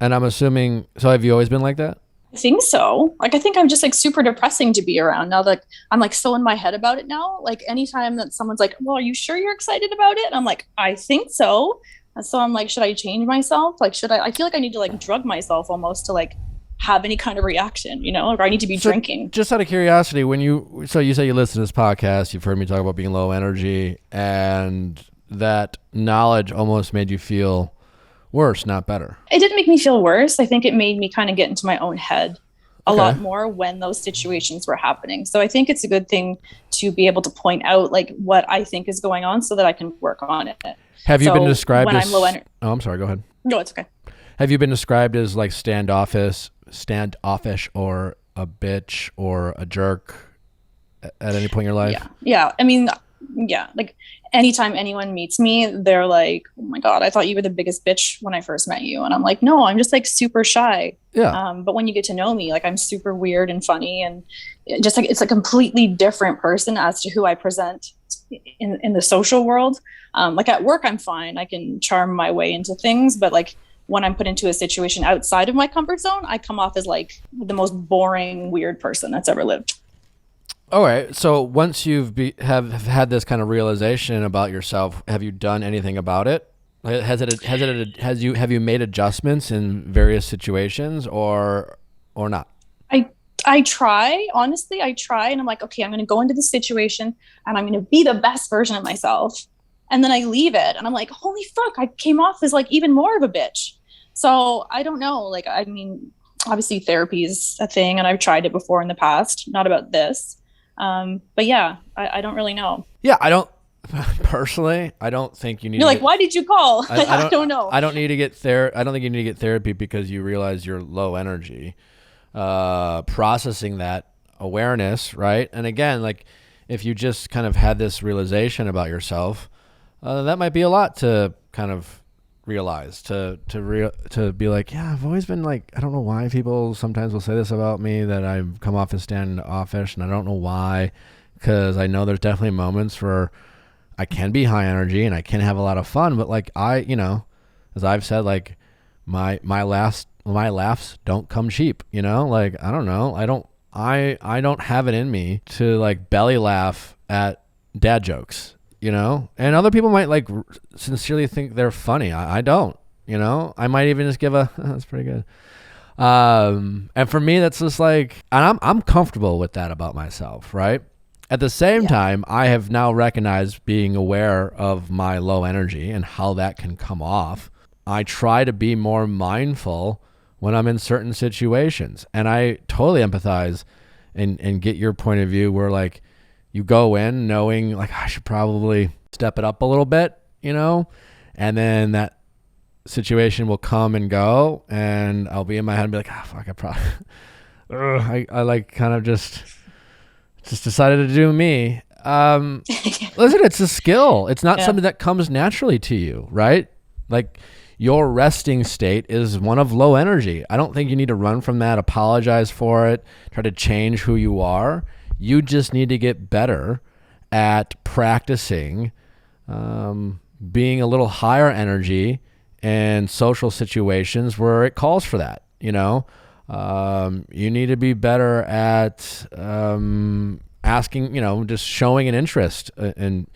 I'm assuming. So have you always been like that? I think so. Like, I think I'm just like super depressing to be around now that I'm like so in my head about it now. Like anytime that someone's like, well, are you sure you're excited about it? And I'm like, I think so. And so I'm like, should I change myself? Like, I feel like I need to like drug myself almost to like have any kind of reaction, or I need to be drinking. Just out of curiosity, you say you listen to this podcast, you've heard me talk about being low energy, and that knowledge almost made you feel worse, not better. It didn't make me feel worse. I think it made me kind of get into my own head a lot more when those situations were happening. So I think it's a good thing to be able to point out like what I think is going on so that I can work on it. Have you been described when as... I'm low energy? Oh, I'm sorry. Go ahead. No, it's okay. Have you been described as like standoffish or a bitch or a jerk at any point in your life? Yeah. I mean, yeah. Like anytime anyone meets me, they're like, oh my God, I thought you were the biggest bitch when I first met you. And I'm like, no, I'm just like super shy. Yeah. But when you get to know me, like I'm super weird and funny, and just like, it's a completely different person as to who I present in the social world. Like at work, I'm fine. I can charm my way into things, but like when I'm put into a situation outside of my comfort zone, I come off as like the most boring, weird person that's ever lived. All right. So once you've have had this kind of realization about yourself, have you done anything about it? Have you made adjustments in various situations or not? I try, honestly, and I'm like, okay, I'm going to go into this situation and I'm going to be the best version of myself. And then I leave it and I'm like, holy fuck, I came off as like even more of a bitch. So I don't know. Like, I mean, obviously therapy is a thing and I've tried it before in the past, not about this. But yeah, I don't really know. Yeah, I don't personally. I don't think you need. You're like, why did you call? I don't know. I don't need to get I don't think you need to get therapy because you realize you're low energy. Processing that awareness, right? And again, like if you just kind of had this realization about yourself, that might be a lot to kind of realize. To be like, yeah, I've always been like, I don't know why people sometimes will say this about me, that I've come off as standoffish, and I don't know why, because I know there's definitely moments where I can be high energy and I can have a lot of fun, but like as I've said, like my laughs don't come cheap, like I don't know, I don't have it in me to like belly laugh at dad jokes, and other people might like sincerely think they're funny. I don't, I might even just give that's pretty good. And for me, that's just like, and I'm comfortable with that about myself, right? At the same time, I have now recognized being aware of my low energy and how that can come off. I try to be more mindful when I'm in certain situations, and I totally empathize and get your point of view where like you go in knowing like I should probably step it up a little bit, and then that situation will come and go, and I'll be in my head and be like, fuck, I probably, I like kind of just decided to do me. Listen, it's a skill. It's not something that comes naturally to you, right? Like, your resting state is one of low energy. I don't think you need to run from that, apologize for it, try to change who you are. You just need to get better at practicing being a little higher energy in social situations where it calls for that. You need to be better at asking, just showing an interest in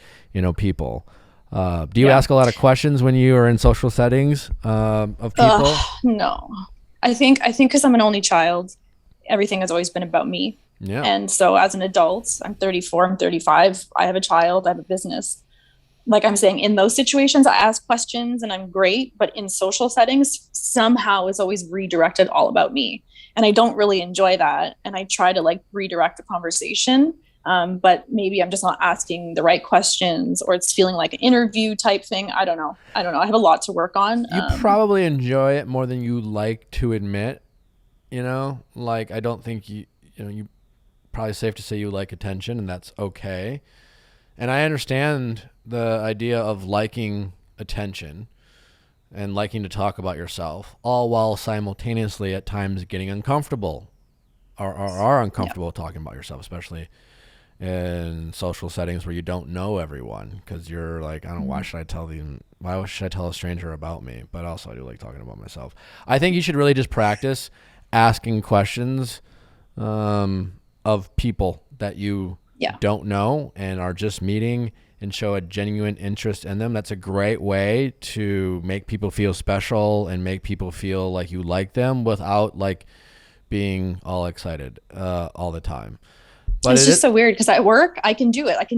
people. Do you ask a lot of questions when you are in social settings of people? No, I think because I'm an only child, everything has always been about me. Yeah. And so as an adult, I'm 34, I'm 35, I have a child, I have a business. Like I'm saying, in those situations, I ask questions and I'm great. But in social settings, somehow it's always redirected all about me. And I don't really enjoy that. And I try to like redirect the conversation. But maybe I'm just not asking the right questions, or it's feeling like an interview type thing. I don't know. I have a lot to work on. You probably enjoy it more than you like to admit, like, I don't think you probably safe to say you like attention, and that's okay. And I understand the idea of liking attention and liking to talk about yourself, all while simultaneously at times getting uncomfortable or are uncomfortable talking about yourself, especially in social settings where you don't know everyone, because you're like, I don't know, why should I tell a stranger about me? But also I do like talking about myself. I think you should really just practice asking questions of people that you don't know and are just meeting, and show a genuine interest in them. That's a great way to make people feel special and make people feel like you like them without like being all excited all the time. But it's just so weird, because at work I can do it. Like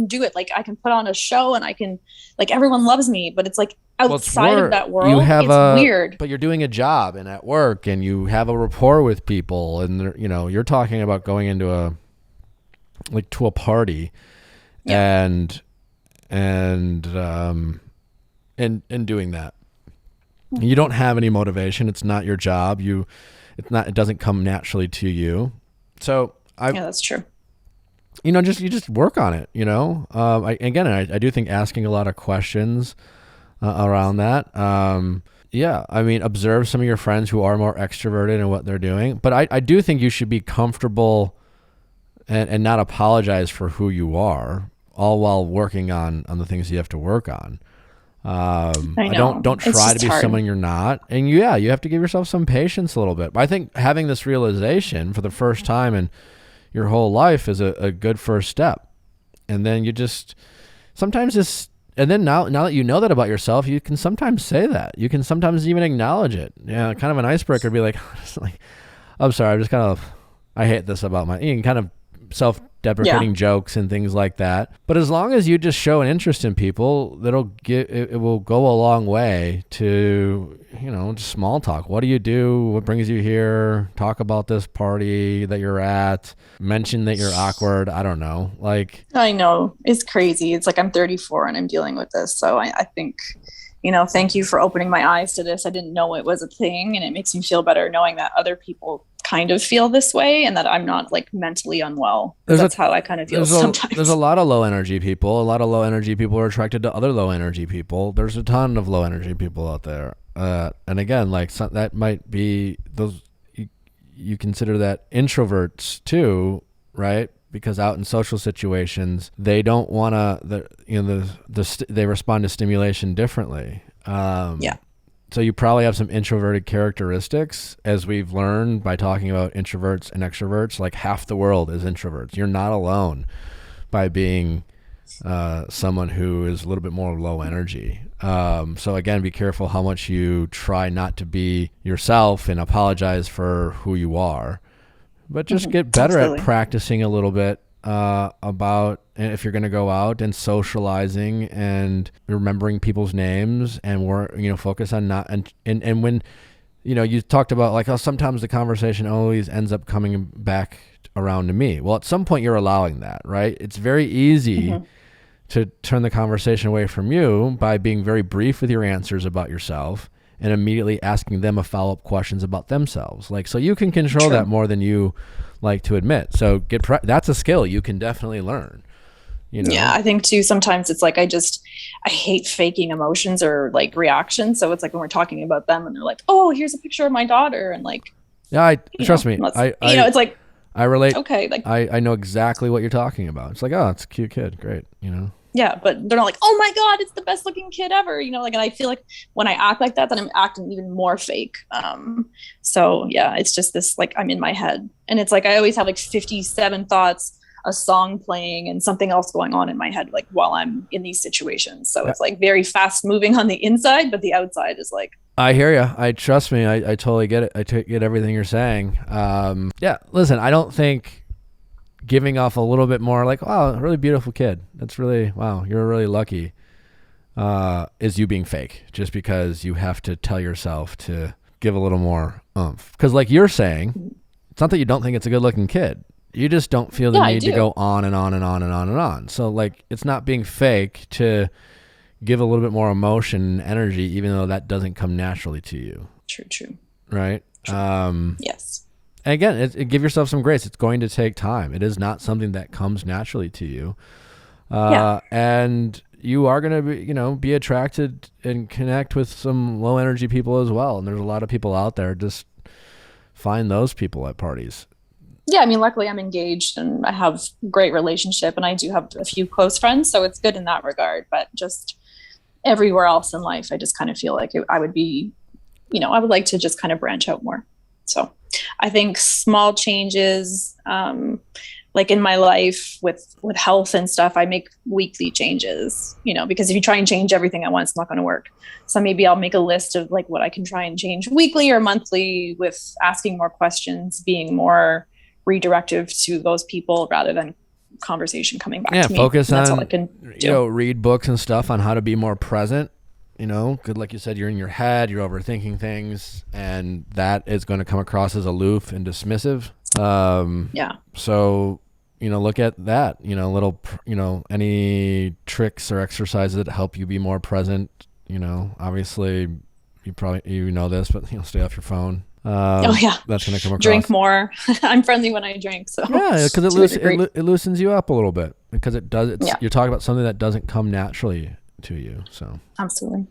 I can put on a show and I can, like, everyone loves me, but it's like outside of that world, it's weird. But you're doing a job and at work, and you have a rapport with people, and you're talking about going into a party and doing that. You don't have any motivation. It's not your job. It doesn't come naturally to you. So that's true. You just work on it, I do think asking a lot of questions around that. Observe some of your friends who are more extroverted and what they're doing. But I do think you should be comfortable and not apologize for who you are, all while working on the things you have to work on. Don't try to be someone you're not. And you have to give yourself some patience a little bit. But I think having this realization for the first time in your whole life is a good first step. And then you just sometimes and then now that you know that about yourself, you can sometimes say that. You can sometimes even acknowledge it. Kind of an icebreaker, be like, I'm sorry, I hate this about you can kind of self-deprecating jokes and things like that. But as long as you just show an interest in people, it will go a long way to, just small talk. What do you do? What brings you here? Talk about this party that you're at. Mention that you're awkward. I don't know. I know. It's crazy. It's like I'm 34 and I'm dealing with this. So I think, thank you for opening my eyes to this. I didn't know it was a thing, and it makes me feel better knowing that other people kind of feel this way, and that I'm not like mentally unwell. That's how I kind of feel sometimes. There's a lot of low energy people. A lot of low energy people are attracted to other low energy people. There's a ton of low energy people out there. And again, that might be those, you consider that introverts too, right? Because out in social situations, they don't want to, they respond to stimulation differently. So you probably have some introverted characteristics, as we've learned by talking about introverts and extroverts. Like, half the world is introverts. You're not alone by being someone who is a little bit more low energy. So again, be careful how much you try not to be yourself and apologize for who you are, but just get better at practicing a little bit about if you're going to go out and socializing and remembering people's names, and focus on not and when you talked about like how sometimes the conversation always ends up coming back around to me. Well, at some point you're allowing that, right? It's very easy to turn the conversation away from you by being very brief with your answers about yourself and immediately asking them a follow-up questions about themselves. Like, so you can control that more than you like to admit. So that's a skill you can definitely learn. You know? Yeah, I think too, sometimes it's like I hate faking emotions or like reactions. So it's like when we're talking about them and they're like, oh, here's a picture of my daughter. And like, yeah, trust me. It's like, I relate. Okay. Like, I know exactly what you're talking about. It's like, oh, it's a cute kid. Great. You know? Yeah. But they're not like, oh my God, it's the best looking kid ever. You know, like, and I feel like when I act like that, then I'm acting even more fake. So yeah, it's just this, like, I'm in my head and it's like, I always have like 57 thoughts, a song playing and something else going on in my head, like while I'm in these situations. So it's like very fast moving on the inside, but the outside is like, I hear you. Trust me. I totally get it. I get everything you're saying. Yeah, listen, I don't think giving off a little bit more like, wow, really beautiful kid. That's really, wow, you're really lucky. Is you being fake just because you have to tell yourself to give a little more oomph. Because like you're saying, it's not that you don't think it's a good looking kid. You just don't feel the need to go on and on and on and on and on. So like, it's not being fake to give a little bit more emotion and energy, even though that doesn't come naturally to you. True. Right? True. Yes. And again, give yourself some grace. It's going to take time. It is not something that comes naturally to you. And you are going to be attracted and connect with some low energy people as well. And there's a lot of people out there. Just find those people at parties. Yeah, I mean, luckily I'm engaged and I have a great relationship and I do have a few close friends, so it's good in that regard. But just everywhere else in life, I just kind of feel like I would be, I would like to just kind of branch out more. So I think small changes, like in my life with health and stuff, I make weekly changes, because if you try and change everything at once, it's not going to work. So maybe I'll make a list of like what I can try and change weekly or monthly with asking more questions, being more redirective to those people rather than conversation coming back to me. Focus on, that's all I can do. Read books and stuff on how to be more present. Good, like you said, you're in your head, you're overthinking things, and that is going to come across as aloof and dismissive. So, look at that, little, any tricks or exercises that help you be more present. Obviously you probably, know this, but stay off your phone. That's going to come across. Drink more. I'm friendly when I drink. So yeah, because it loosens you up a little bit because it does. You're talking about something that doesn't come naturally to you. So absolutely.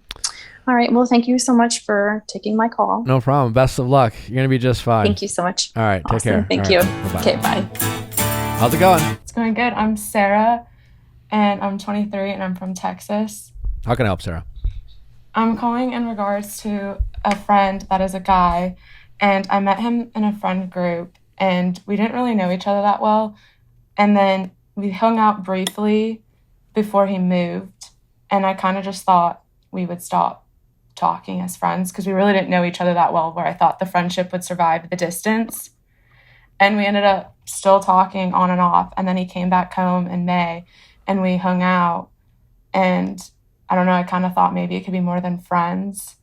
All right. Well, thank you so much for taking my call. No problem. Best of luck. You're going to be just fine. Thank you so much. All right. Awesome. Take care. Thank you. Right. Bye-bye. Okay. Bye. How's it going? It's going good. I'm Sarah and I'm 23 and I'm from Texas. How can I help, Sarah? I'm calling in regards to a friend that is a guy, and I met him in a friend group and we didn't really know each other that well. And then we hung out briefly before he moved, and I kind of just thought we would stop talking as friends because we really didn't know each other that well, where I thought the friendship would survive the distance. And we ended up still talking on and off. And then he came back home in May and we hung out. And I don't know, I kind of thought maybe it could be more than friends.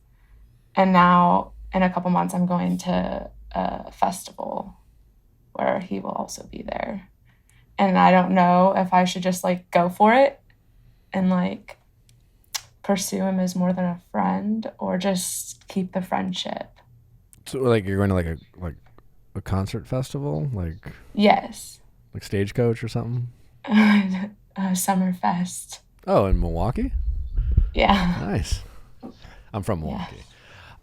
And now in a couple months, I'm going to a festival where he will also be there. And I don't know if I should just like go for it and like pursue him as more than a friend or just keep the friendship. So like you're going to like a concert festival? Like Yes. Like Stagecoach or something? Summerfest. Oh, in Milwaukee? Yeah. Nice. I'm from Milwaukee.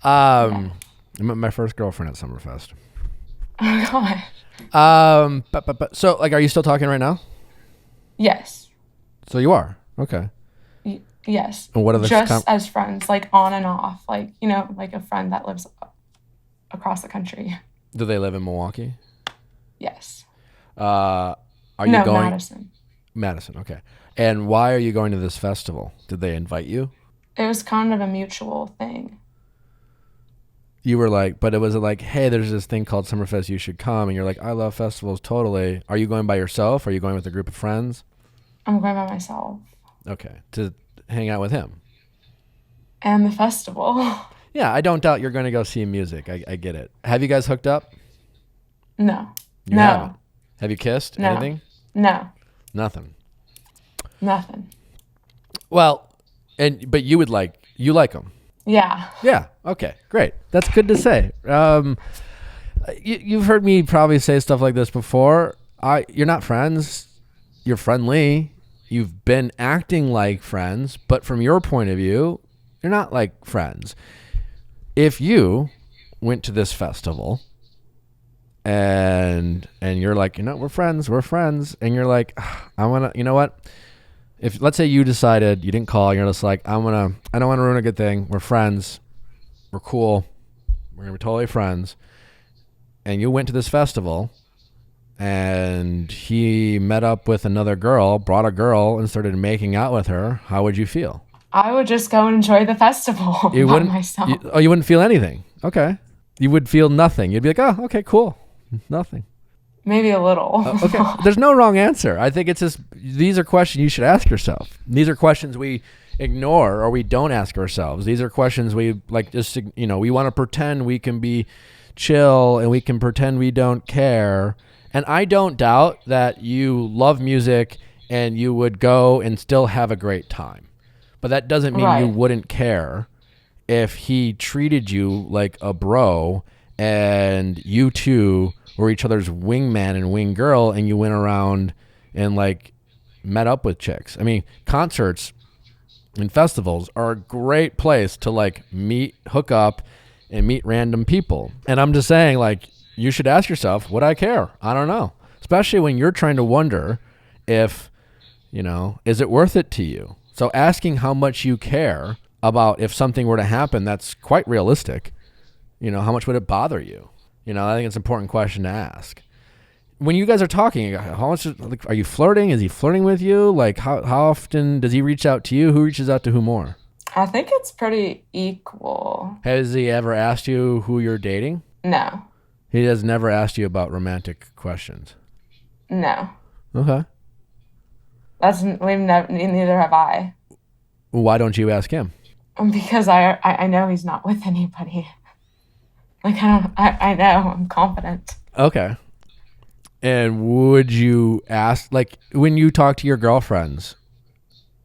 Yeah. I met my first girlfriend at Summerfest. Oh my gosh. But so like, are you still talking right now? Yes. So you are? Okay. Yes. And what are the just as friends, like on and off, like, you know, like a friend that lives across the country. Do they live in Milwaukee? Yes. Are you going? Madison. Madison. Okay. And why are you going to this festival? Did they invite you? It was kind of a mutual thing. You were like, but it was like, hey, there's this thing called Summerfest, you should come. And you're like, I love festivals, totally. Are you going by yourself? Or are you going with a group of friends? I'm going by myself. Okay. To hang out with him. And the festival. Yeah, I don't doubt you're going to go see music. I get it. Have you guys hooked up? No. You haven't? Have you kissed? No. Anything? No. Nothing. Nothing. Well, but you like him. Yeah. Yeah. Okay. Great. That's good to say. You've heard me probably say stuff like this before. You're not friends. You're friendly. You've been acting like friends, but from your point of view, you're not like friends. If you went to this festival and you're like, we're friends, and you're like, I want to, you know what? If let's say you decided you didn't call, you're just like, I don't want to ruin a good thing. We're friends. We're cool. We're going to be totally friends. And you went to this festival and he met up with another girl, brought a girl and started making out with her. How would you feel? I would just go and enjoy the festival by myself. You wouldn't feel anything. Okay. You would feel nothing. You'd be like, oh, okay, cool. Nothing. Maybe a little. Okay. There's no wrong answer. I think it's just, these are questions you should ask yourself. These are questions we ignore or we don't ask ourselves. These are questions we like just, we want to pretend we can be chill and we can pretend we don't care. And I don't doubt that you love music and you would go and still have a great time. But that doesn't mean you wouldn't care if he treated you like a bro and you two were each other's wingman and wing girl and you went around and like met up with chicks. I mean, concerts and festivals are a great place to like hook up and meet random people. And I'm just saying, like, you should ask yourself, would I care? I don't know. Especially when you're trying to wonder if, is it worth it to you? So asking how much you care about if something were to happen, that's quite realistic. How much would it bother you? I think it's an important question to ask. When you guys are talking, how much are you flirting? Is he flirting with you? Like, how often does he reach out to you? Who reaches out to who more? I think it's pretty equal. Has he ever asked you who you're dating? No. He has never asked you about romantic questions? No. Okay. Neither have I. Why don't you ask him? Because I know he's not with anybody. Like, I know, I'm confident. Okay. And would you ask, like, when you talk to your girlfriends,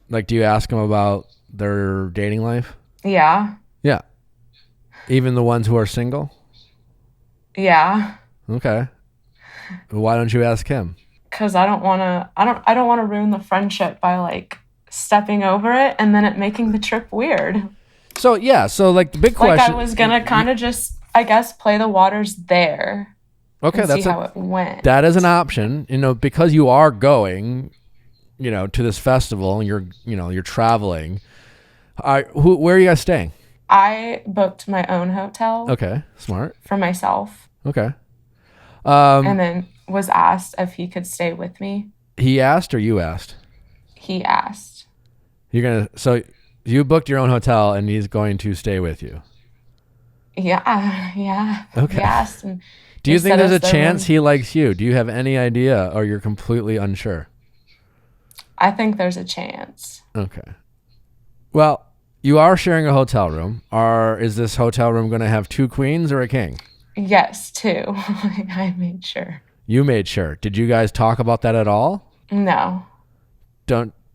like, do you ask them about their dating life? Yeah. Yeah. Even the ones who are single? Yeah. Okay. Why don't you ask him? Because I don't want to ruin the friendship by like stepping over it and then it making the trip weird. So yeah, so like the big question. Like I was gonna kind of just, I guess, play the waters there. Okay, that's see how it went. That is an option, because you are going, to this festival and you're traveling. Where are you guys staying? I booked my own hotel. Okay, smart. For myself. Okay. And then was asked if he could stay with me. He asked or you asked? He asked. So you booked your own hotel and he's going to stay with you? Yeah. Okay. He asked. And do you think there's a chance he likes you? Do you have any idea or you're completely unsure? I think there's a chance. Okay. Well, you are sharing a hotel room. Is this hotel room going to have 2 queens or a king? Yes, 2. I made sure. You made sure. Did you guys talk about that at all? No.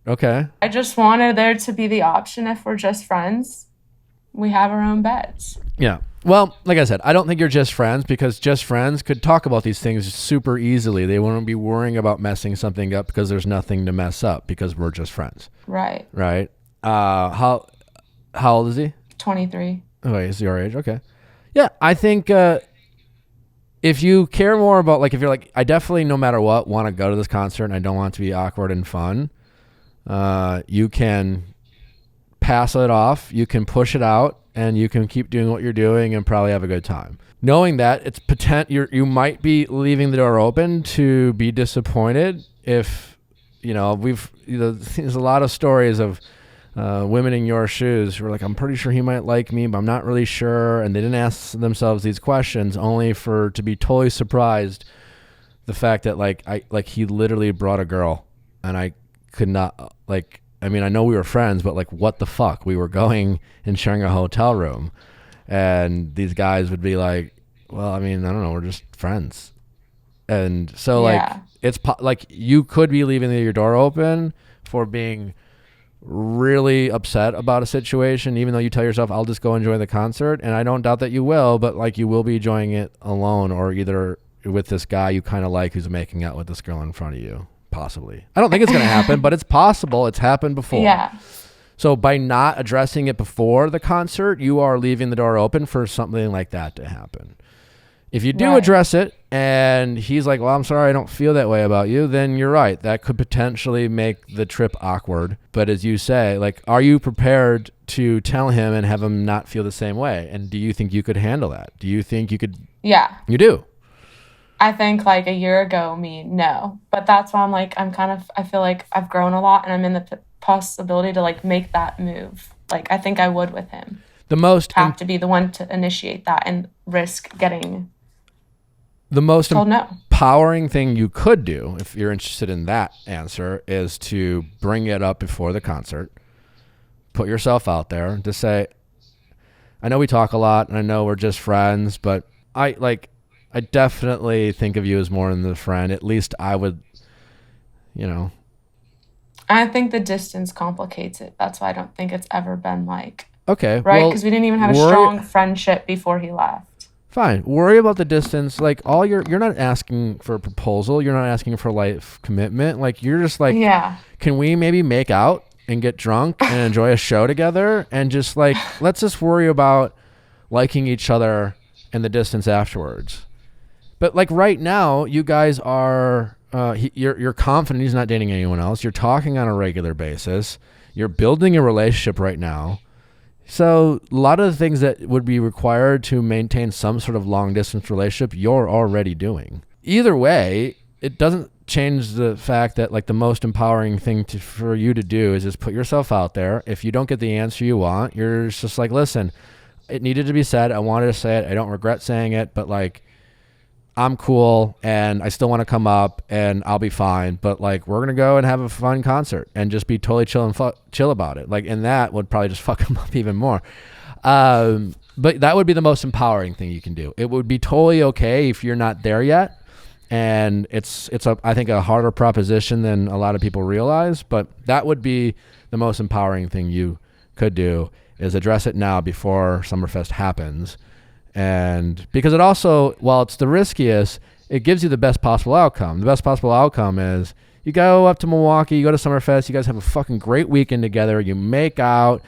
Okay. I just wanted there to be the option if we're just friends, we have our own beds. Yeah. Well, like I said, I don't think you're just friends because just friends could talk about these things super easily. They won't be worrying about messing something up because there's nothing to mess up because we're just friends. Right. Right. How old is he? 23. Oh, he's your age. Okay. Yeah, I think if you care more about, like, if you're like, I definitely, no matter what, want to go to this concert and I don't want it to be awkward and fun, you can pass it off, you can push it out, and you can keep doing what you're doing and probably have a good time. Knowing that it's you might be leaving the door open to be disappointed if, there's a lot of stories of women in your shoes who are like, I'm pretty sure he might like me, but I'm not really sure. And they didn't ask themselves these questions only to be totally surprised the fact that he literally brought a girl and I could not I know we were friends, but like, what the fuck? We were going and sharing a hotel room and these guys would be like, well, I don't know. We're just friends. And so it's you could be leaving your door open for being really upset about a situation, even though you tell yourself, I'll just go enjoy the concert. And I don't doubt that you will, but like you will be enjoying it alone or either with this guy you kind of like who's making out with this girl in front of you, possibly. I don't think it's going to happen, but it's possible. It's happened before. Yeah. So by not addressing it before the concert, you are leaving the door open for something like that to happen. If you do address it and he's like, well, I'm sorry, I don't feel that way about you, then you're right. That could potentially make the trip awkward. But as you say, like, are you prepared to tell him and have him not feel the same way? And do you think you could handle that? Do you think you could? Yeah. You do? I think like a year ago, no. But that's why I'm like, I feel like I've grown a lot and I'm in the possibility to like make that move. Like, I think I would with him. Have to be the one to initiate that and risk getting the most told no. empowering thing you could do, if you're interested in that answer, is to bring it up before the concert. Put yourself out there to say, I know we talk a lot and I know we're just friends, but I definitely think of you as more than a friend. At least I would, I think the distance complicates it. That's why I don't think it's ever been like, okay, right? Because we didn't even have a strong friendship before he left. Fine. Worry about the distance. Like you're not asking for a proposal. You're not asking for life commitment. Like you're just like, can we maybe make out and get drunk and enjoy a show together? And just like, let's just worry about liking each other and the distance afterwards. But like right now, you guys are, you're confident he's not dating anyone else. You're talking on a regular basis. You're building a relationship right now. So a lot of the things that would be required to maintain some sort of long distance relationship, you're already doing. Either way, it doesn't change the fact that like the most empowering thing for you to do is just put yourself out there. If you don't get the answer you want, you're just like, listen, it needed to be said. I wanted to say it. I don't regret saying it, but like, I'm cool and I still want to come up and I'll be fine. But like, we're going to go and have a fun concert and just be totally chill about it. Like, and that would probably just fuck him up even more. But that would be the most empowering thing you can do. It would be totally okay if you're not there yet. And it's I think a harder proposition than a lot of people realize, but that would be the most empowering thing you could do is address it now before Summerfest happens. And because it also, while it's the riskiest, it gives you the best possible outcome. The best possible outcome is you go up to Milwaukee, you go to Summerfest, you guys have a fucking great weekend together, you make out,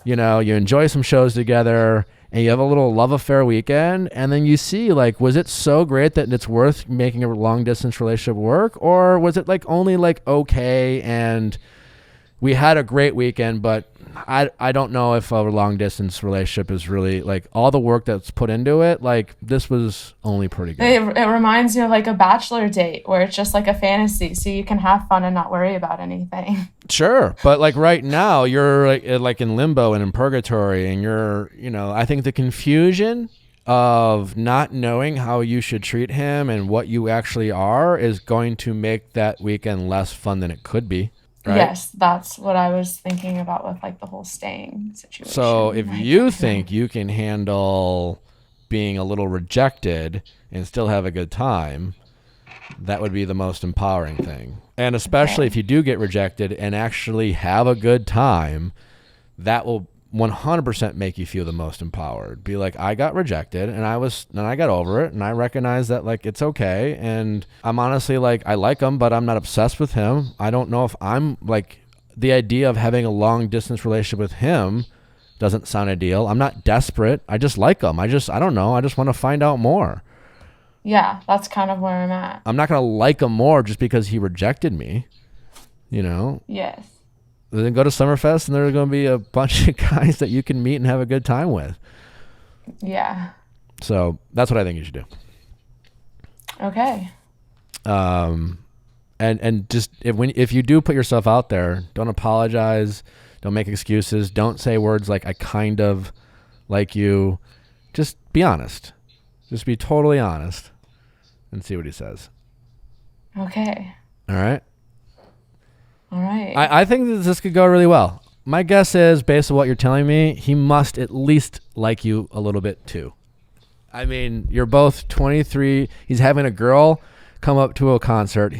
you enjoy some shows together, and you have a little love affair weekend, and then you see, like, was it so great that it's worth making a long-distance relationship work, or was it, like, only, like, okay, and we had a great weekend, but I don't know if a long distance relationship is really like all the work that's put into it. Like this was only pretty good. It reminds me of like a bachelor date where it's just like a fantasy, so you can have fun and not worry about anything. Sure, but like right now you're like in limbo and in purgatory, and you're I think the confusion of not knowing how you should treat him and what you actually are is going to make that weekend less fun than it could be. Right? Yes, that's what I was thinking about with like the whole staying situation. So if you think you can handle being a little rejected and still have a good time, that would be the most empowering thing. And especially if you do get rejected and actually have a good time, that will 100% make you feel the most empowered. Be like, I got rejected and I got over it, and I recognize that like it's okay, and I'm honestly like I like him, but I'm not obsessed with him. I don't know if I'm like the idea of having a long distance relationship with him doesn't sound ideal. I'm not desperate. I just like him. I don't know. I just want to find out more. Yeah, that's kind of where I'm at. I'm not going to like him more just because he rejected me, Yes. Then go to Summerfest and there's going to be a bunch of guys that you can meet and have a good time with. Yeah. So that's what I think you should do. Okay. And just if you do put yourself out there, don't apologize, don't make excuses, don't say words like I kind of like you. Just be honest. Just be totally honest and see what he says. Okay. All right. All right. I think that this could go really well. My guess is, based on what you're telling me, he must at least like you a little bit too. I mean, you're both 23. He's having a girl come up to a concert.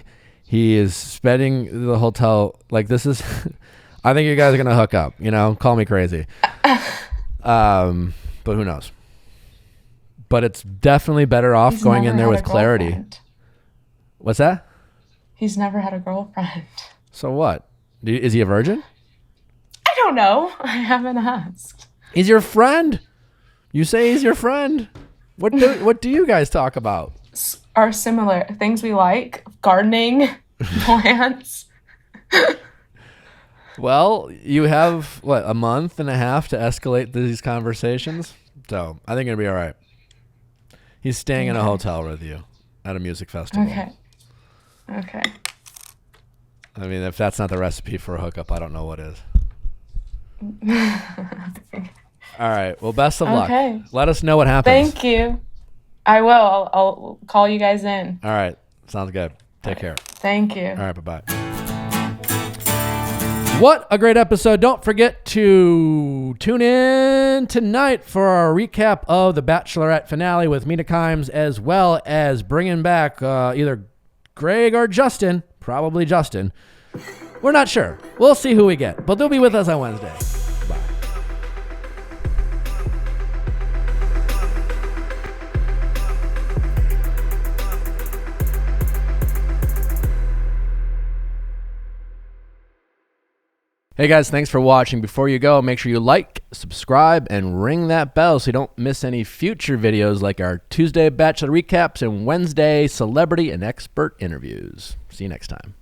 He is spending the hotel. Like, this is... I think you guys are going to hook up, call me crazy. But who knows? But it's definitely better off He's going never in there had with a clarity. girlfriend. What's that? He's never had a girlfriend. So what? Is he a virgin? I don't know. I haven't asked. He's your friend. You say he's your friend. What do you guys talk about? Are similar things we like: gardening, plants. Well, you have a month and a half to escalate these conversations. So I think it'll be all right. He's staying in a hotel with you at a music festival. Okay. I mean, if that's not the recipe for a hookup, I don't know what is. All right. Well, best of luck. Let us know what happens. Thank you. I will. I'll call you guys in. All right. Sounds good. Take care. Thank you. All right. Bye-bye. What a great episode. Don't forget to tune in tonight for our recap of the Bachelorette finale with Mina Kimes, as well as bringing back either Greg or Justin. Probably Justin. We're not sure. We'll see who we get, but they'll be with us on Wednesday. Bye. Hey guys, thanks for watching. Before you go, make sure you like, subscribe, and ring that bell so you don't miss any future videos like our Tuesday Bachelor recaps and Wednesday celebrity and expert interviews. See you next time.